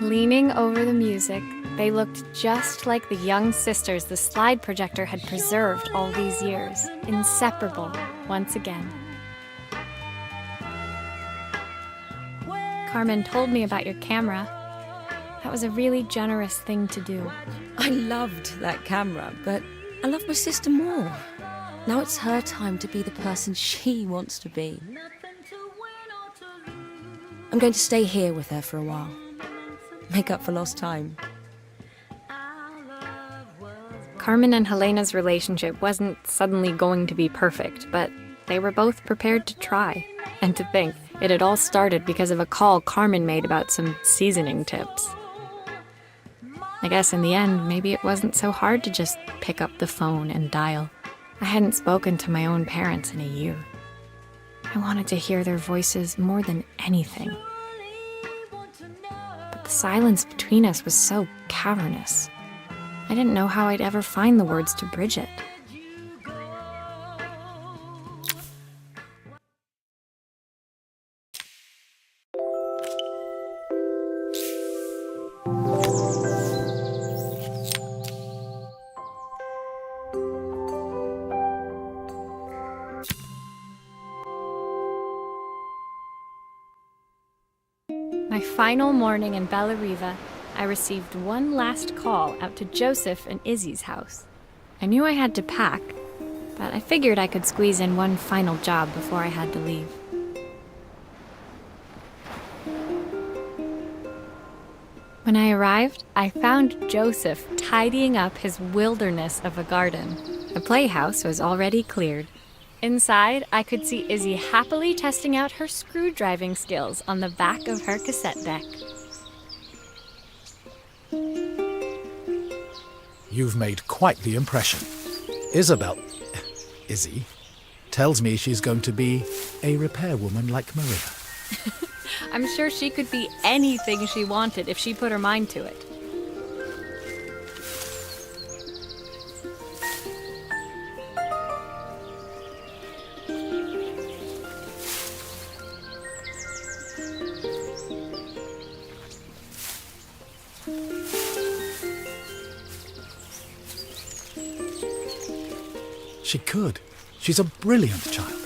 Leaning over the music, they looked just like the young sisters the slide projector had preserved all these years, inseparable once again. Carmen told me about your camera. That was a really generous thing to do. I loved that camera, but I love my sister more. Now it's her time to be the person she wants to be. I'm going to stay here with her for a while. Make up for lost time. Carmen and Helena's relationship wasn't suddenly going to be perfect, but they were both prepared to try. And to think, it had all started because of a call Carmen made about some seasoning tips. I guess in the end, maybe it wasn't so hard to just pick up the phone and dial. I hadn't spoken to my own parents in a year. I wanted to hear their voices more than anything. But the silence between us was so cavernous. I didn't know how I'd ever find the words to bridge it. My final morning in Bella Riva, I received one last call out to Joseph and Izzy's house. I knew I had to pack, but I figured I could squeeze in one final job before I had to leave. When I arrived, I found Joseph tidying up his wilderness of a garden. The playhouse was already cleared. Inside, I could see Izzy happily testing out her screw-driving skills on the back of her cassette deck. You've made quite the impression. Izzy, tells me she's going to be a repairwoman like Maria. I'm sure she could be anything she wanted if she put her mind to it. She could. She's a brilliant child.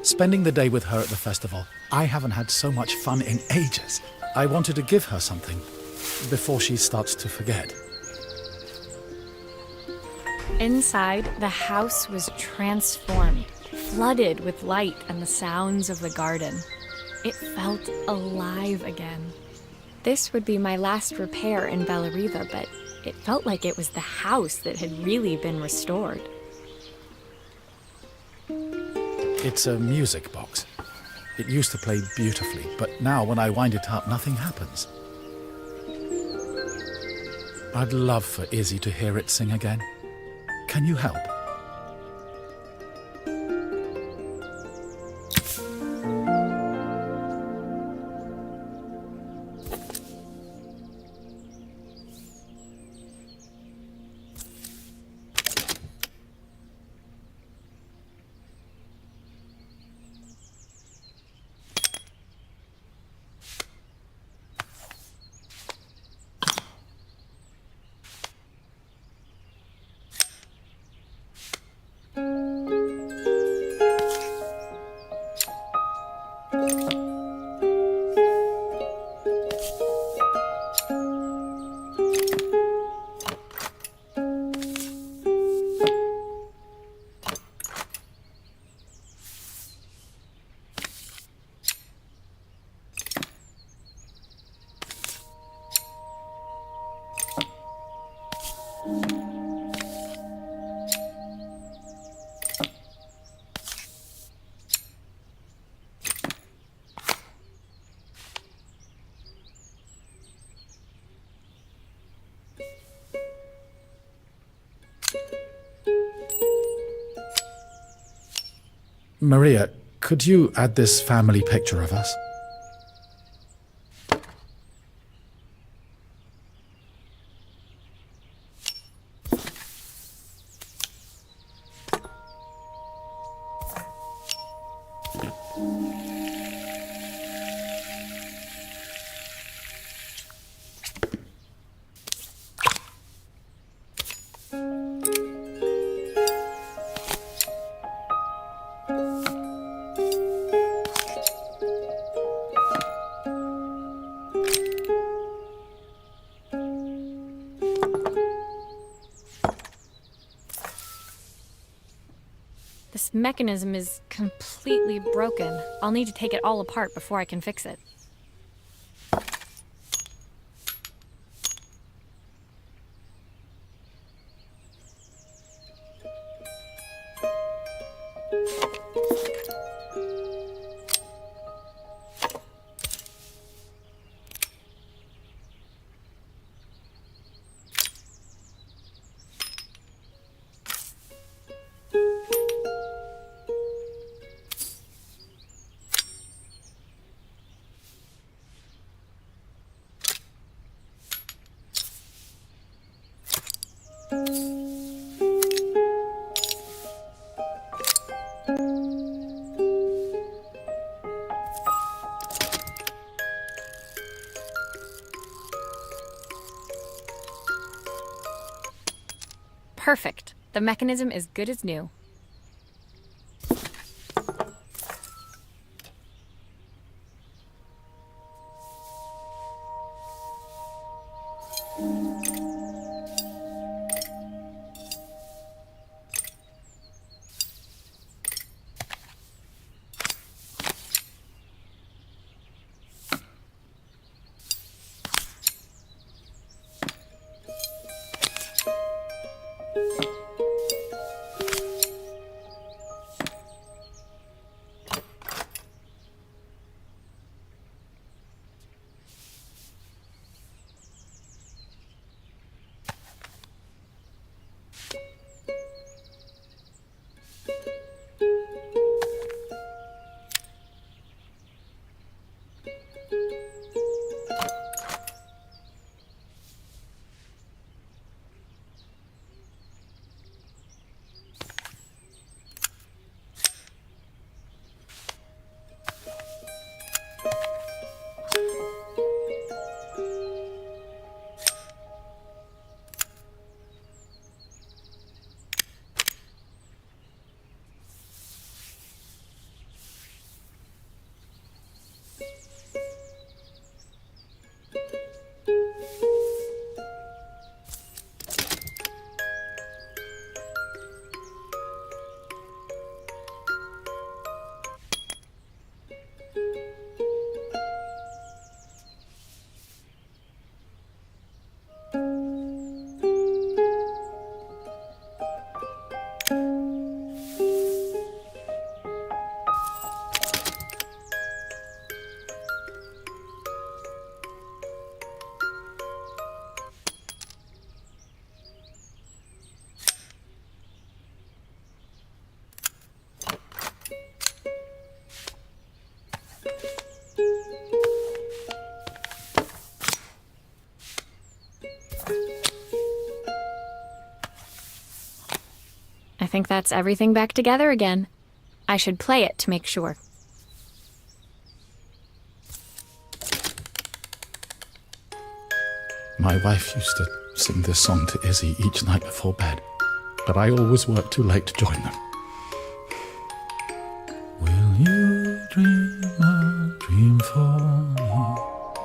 Spending the day with her at the festival, I haven't had so much fun in ages. I wanted to give her something before she starts to forget. Inside, the house was transformed, flooded with light and the sounds of the garden. It felt alive again. This would be my last repair in Bella Riva, but it felt like it was the house that had really been restored. It's a music box. It used to play beautifully, but now when I wind it up, nothing happens. I'd love for Izzy to hear it sing again. Can you help? Maria, could you add this family picture of us? This mechanism is completely broken. I'll need to take it all apart before I can fix it. Perfect. The mechanism is good as new. I think that's everything back together again. I should play it to make sure. My wife used to sing this song to Izzy each night before bed, but I always worked too late to join them. Will you dream a dream for me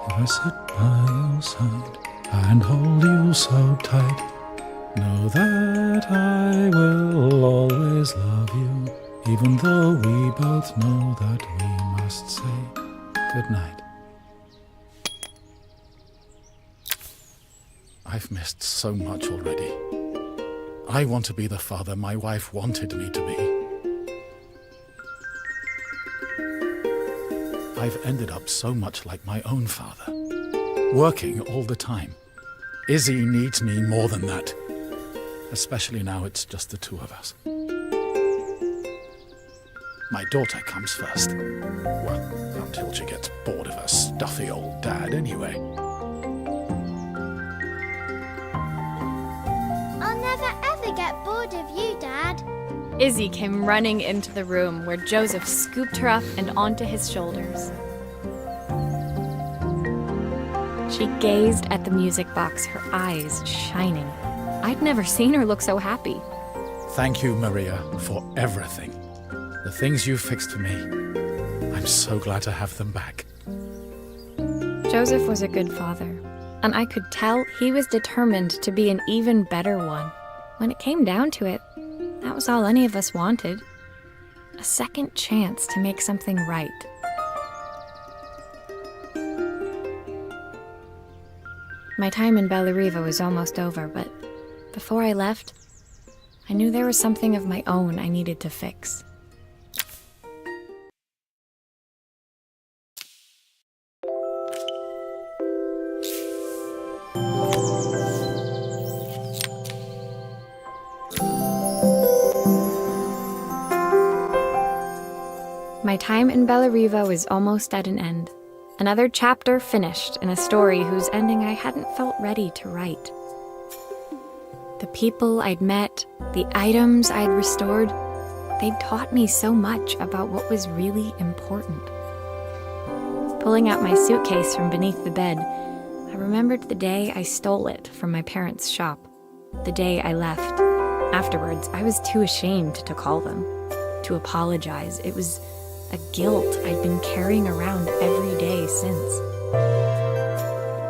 if I sit by your side and hold you so tight? Know that I will always love you, even though we both know that we must say goodnight. I've missed so much already. I want to be the father my wife wanted me to be. I've ended up so much like my own father, working all the time. Izzy needs me more than that, especially now it's just the two of us. My daughter comes first. Well, until she gets bored of her stuffy old dad anyway. I'll never ever get bored of you, Dad. Izzy came running into the room where Joseph scooped her up and onto his shoulders. She gazed at the music box, her eyes shining. I'd never seen her look so happy. Thank you, Maria, for everything. The things you fixed for me. I'm so glad to have them back. Joseph was a good father, and I could tell he was determined to be an even better one. When it came down to it, that was all any of us wanted. A second chance to make something right. My time in Bellariva was almost over, but before I left, I knew there was something of my own I needed to fix. My time in Bellariva was almost at an end. Another chapter finished in a story whose ending I hadn't felt ready to write. The people I'd met, the items I'd restored, they'd taught me so much about what was really important. Pulling out my suitcase from beneath the bed, I remembered the day I stole it from my parents' shop, the day I left. Afterwards, I was too ashamed to call them, to apologize. It was a guilt I'd been carrying around every day since.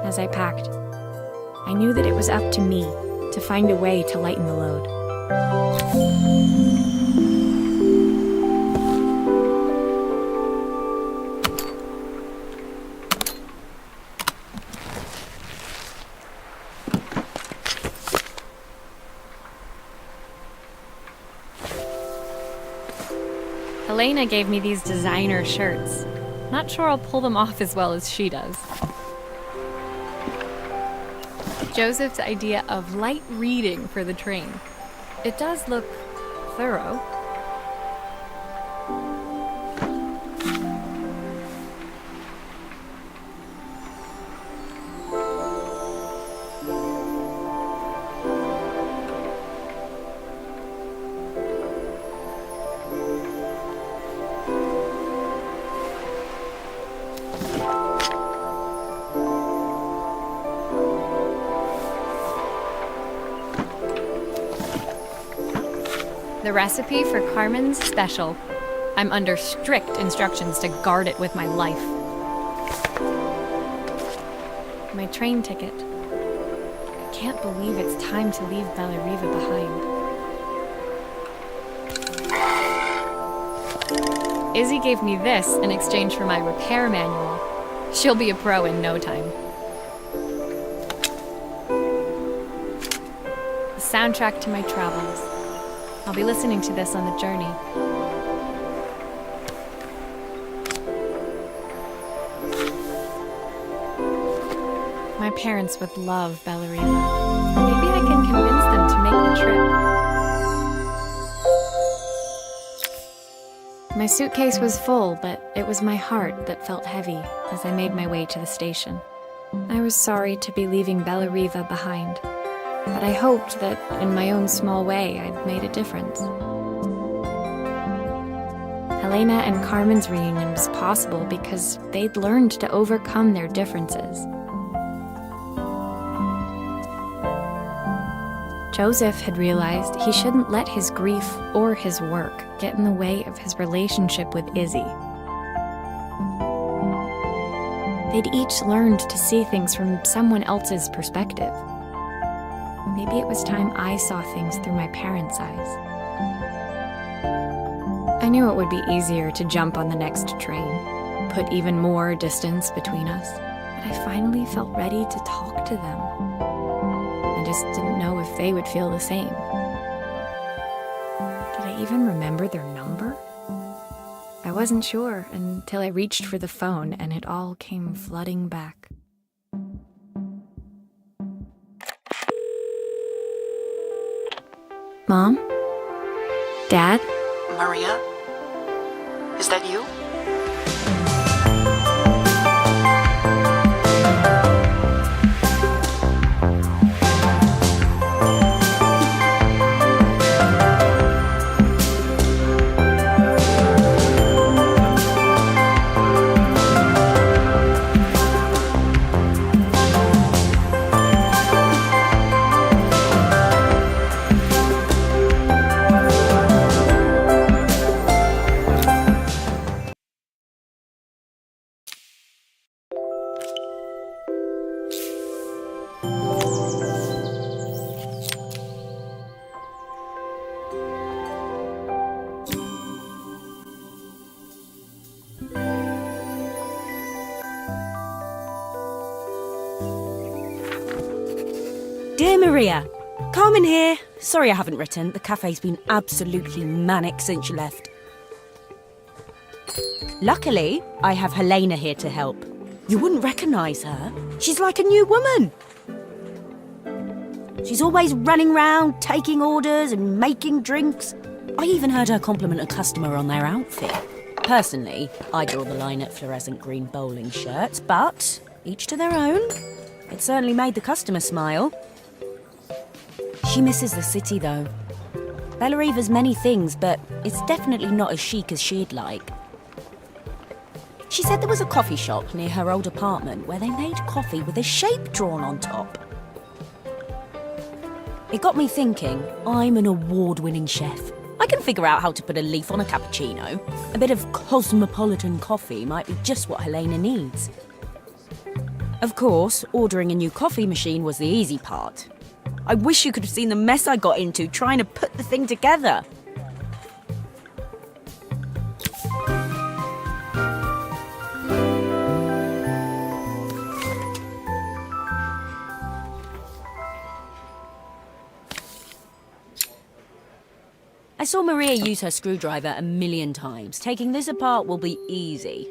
As I packed, I knew that it was up to me to find a way to lighten the load. Elena gave me these designer shirts. Not sure I'll pull them off as well as she does. Joseph's idea of light reading for the train. It does look thorough. The recipe for Carmen's special. I'm under strict instructions to guard it with my life. My train ticket. I can't believe it's time to leave Bellariva behind. Izzy gave me this in exchange for my repair manual. She'll be a pro in no time. The soundtrack to my travels. I'll be listening to this on the journey. My parents would love Bellariva. Maybe I can convince them to make the trip. My suitcase was full, but it was my heart that felt heavy as I made my way to the station. I was sorry to be leaving Bellariva behind, but I hoped that, in my own small way, I'd made a difference. Helena and Carmen's reunion was possible because they'd learned to overcome their differences. Joseph had realized he shouldn't let his grief or his work get in the way of his relationship with Izzy. They'd each learned to see things from someone else's perspective. Maybe it was time I saw things through my parents' eyes. I knew it would be easier to jump on the next train, put even more distance between us, but I finally felt ready to talk to them. I just didn't know if they would feel the same. Did I even remember their number? I wasn't sure until I reached for the phone and it all came flooding back. Mom? Dad? Maria? Is that you? Dear Maria, Carmen here. Sorry I haven't written. The cafe's been absolutely manic since you left. Luckily, I have Helena here to help. You wouldn't recognise her. She's like a new woman. She's always running round, taking orders and making drinks. I even heard her compliment a customer on their outfit. Personally, I draw the line at fluorescent green bowling shirts, but each to their own. It certainly made the customer smile. She misses the city, though. Bellariva's many things, but it's definitely not as chic as she'd like. She said there was a coffee shop near her old apartment where they made coffee with a shape drawn on top. It got me thinking, I'm an award-winning chef. I can figure out how to put a leaf on a cappuccino. A bit of cosmopolitan coffee might be just what Helena needs. Of course, ordering a new coffee machine was the easy part. I wish you could have seen the mess I got into trying to put the thing together. I saw Maria use her screwdriver a million times. Taking this apart will be easy.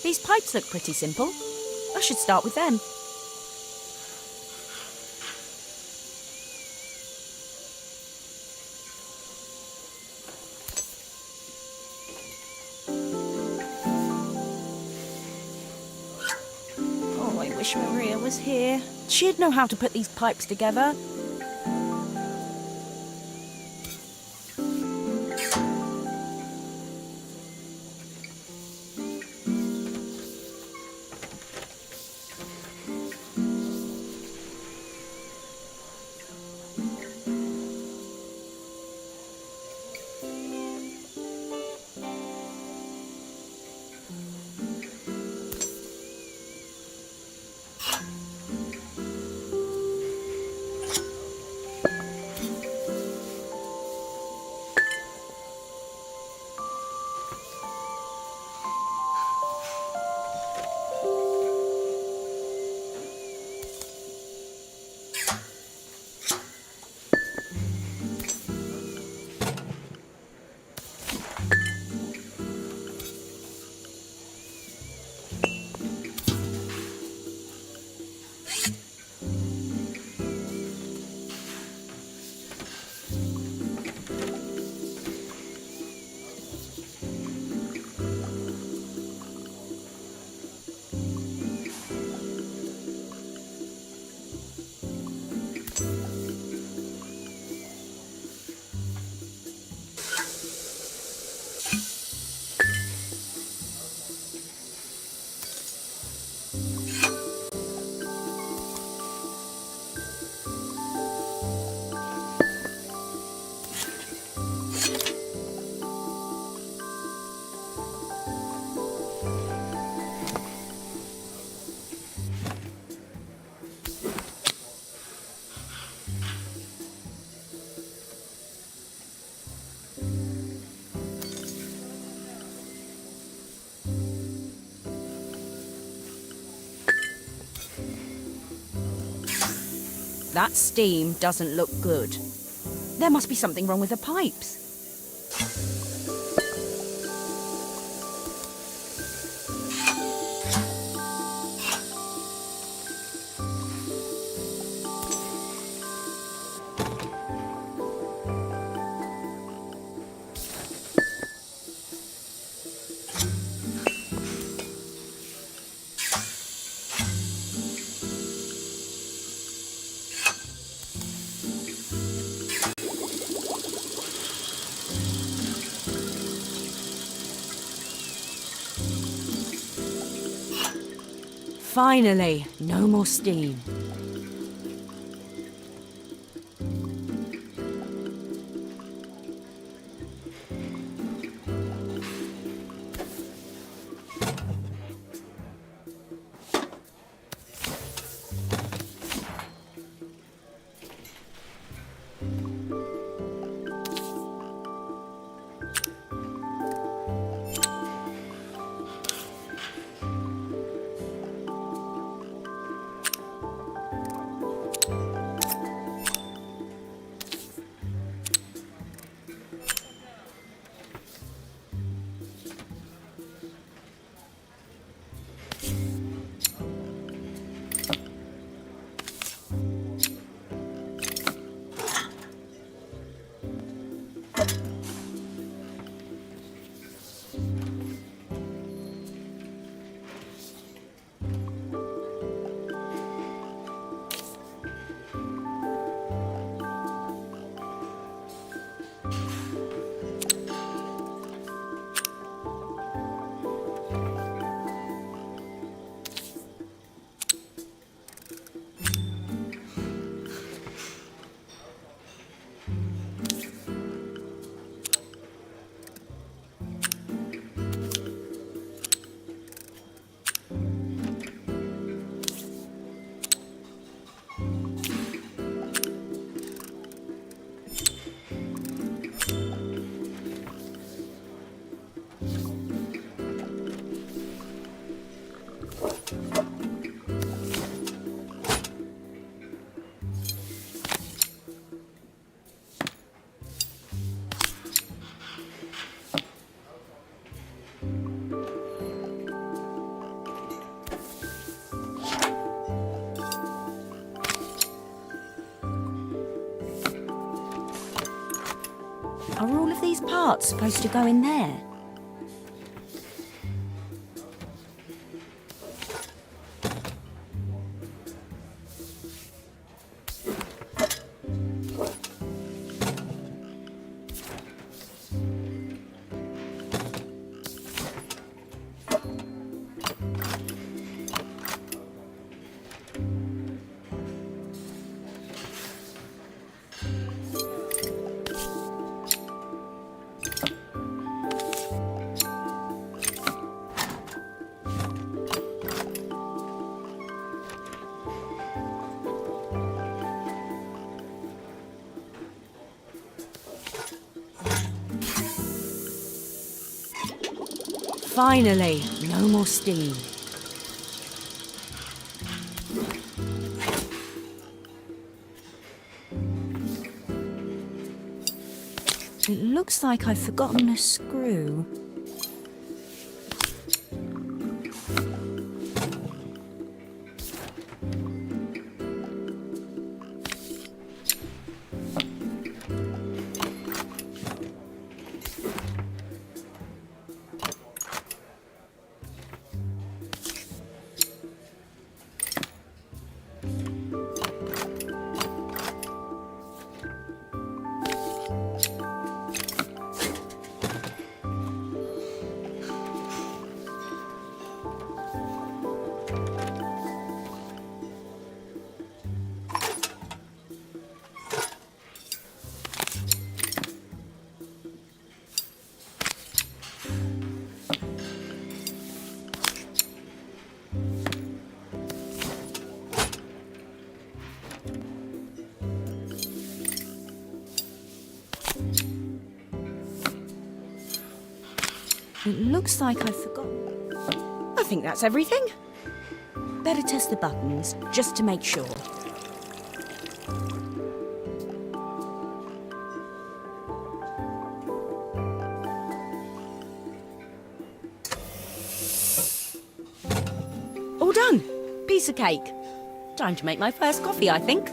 These pipes look pretty simple. I should start with them. Oh, I wish Maria was here. She'd know how to put these pipes together. That steam doesn't look good. There must be something wrong with the pipes. Finally, no more steam. Are all of these parts supposed to go in there? Finally, no more steam. It looks like I've forgotten a screw. It looks like I've forgotten. I think that's everything. Better test the buttons, just to make sure. piece of cake. Time to make my first coffee, I think.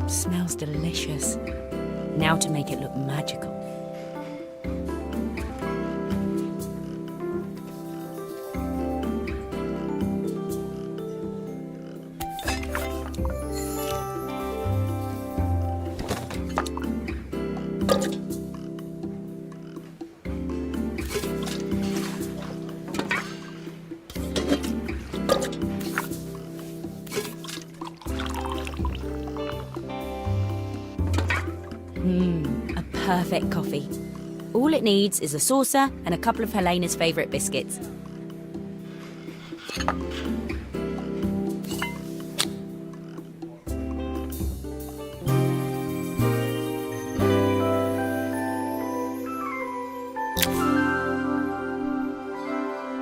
Smells delicious. Now to make it look magical. A perfect coffee. All it needs is a saucer and a couple of Helena's favourite biscuits.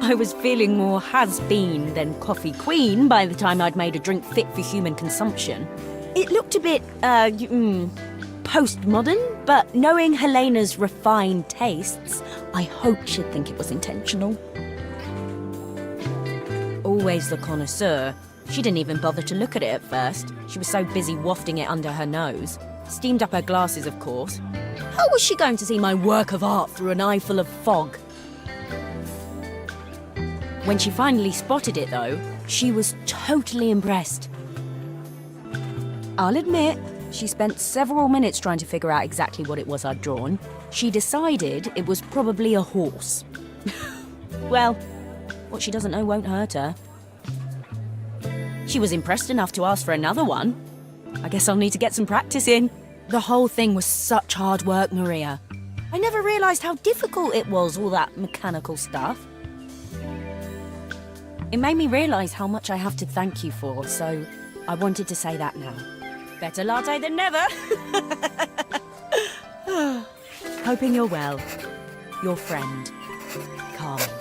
I was feeling more has-been than coffee queen by the time I'd made a drink fit for human consumption. It looked a bit, postmodern, but knowing Helena's refined tastes, I hope she'd think it was intentional. Always the connoisseur, she didn't even bother to look at it at first. She was so busy wafting it under her nose. Steamed up her glasses, of course. How was she going to see my work of art through an eye full of fog? When she finally spotted it, though, she was totally impressed. I'll admit, she spent several minutes trying to figure out exactly what it was I'd drawn. She decided it was probably a horse. Well, what she doesn't know won't hurt her. She was impressed enough to ask for another one. I guess I'll need to get some practice in. The whole thing was such hard work, Maria. I never realised how difficult it was, all that mechanical stuff. It made me realise how much I have to thank you for, so I wanted to say that now. Better latte than never. Hoping you're well. Your friend, Carmen.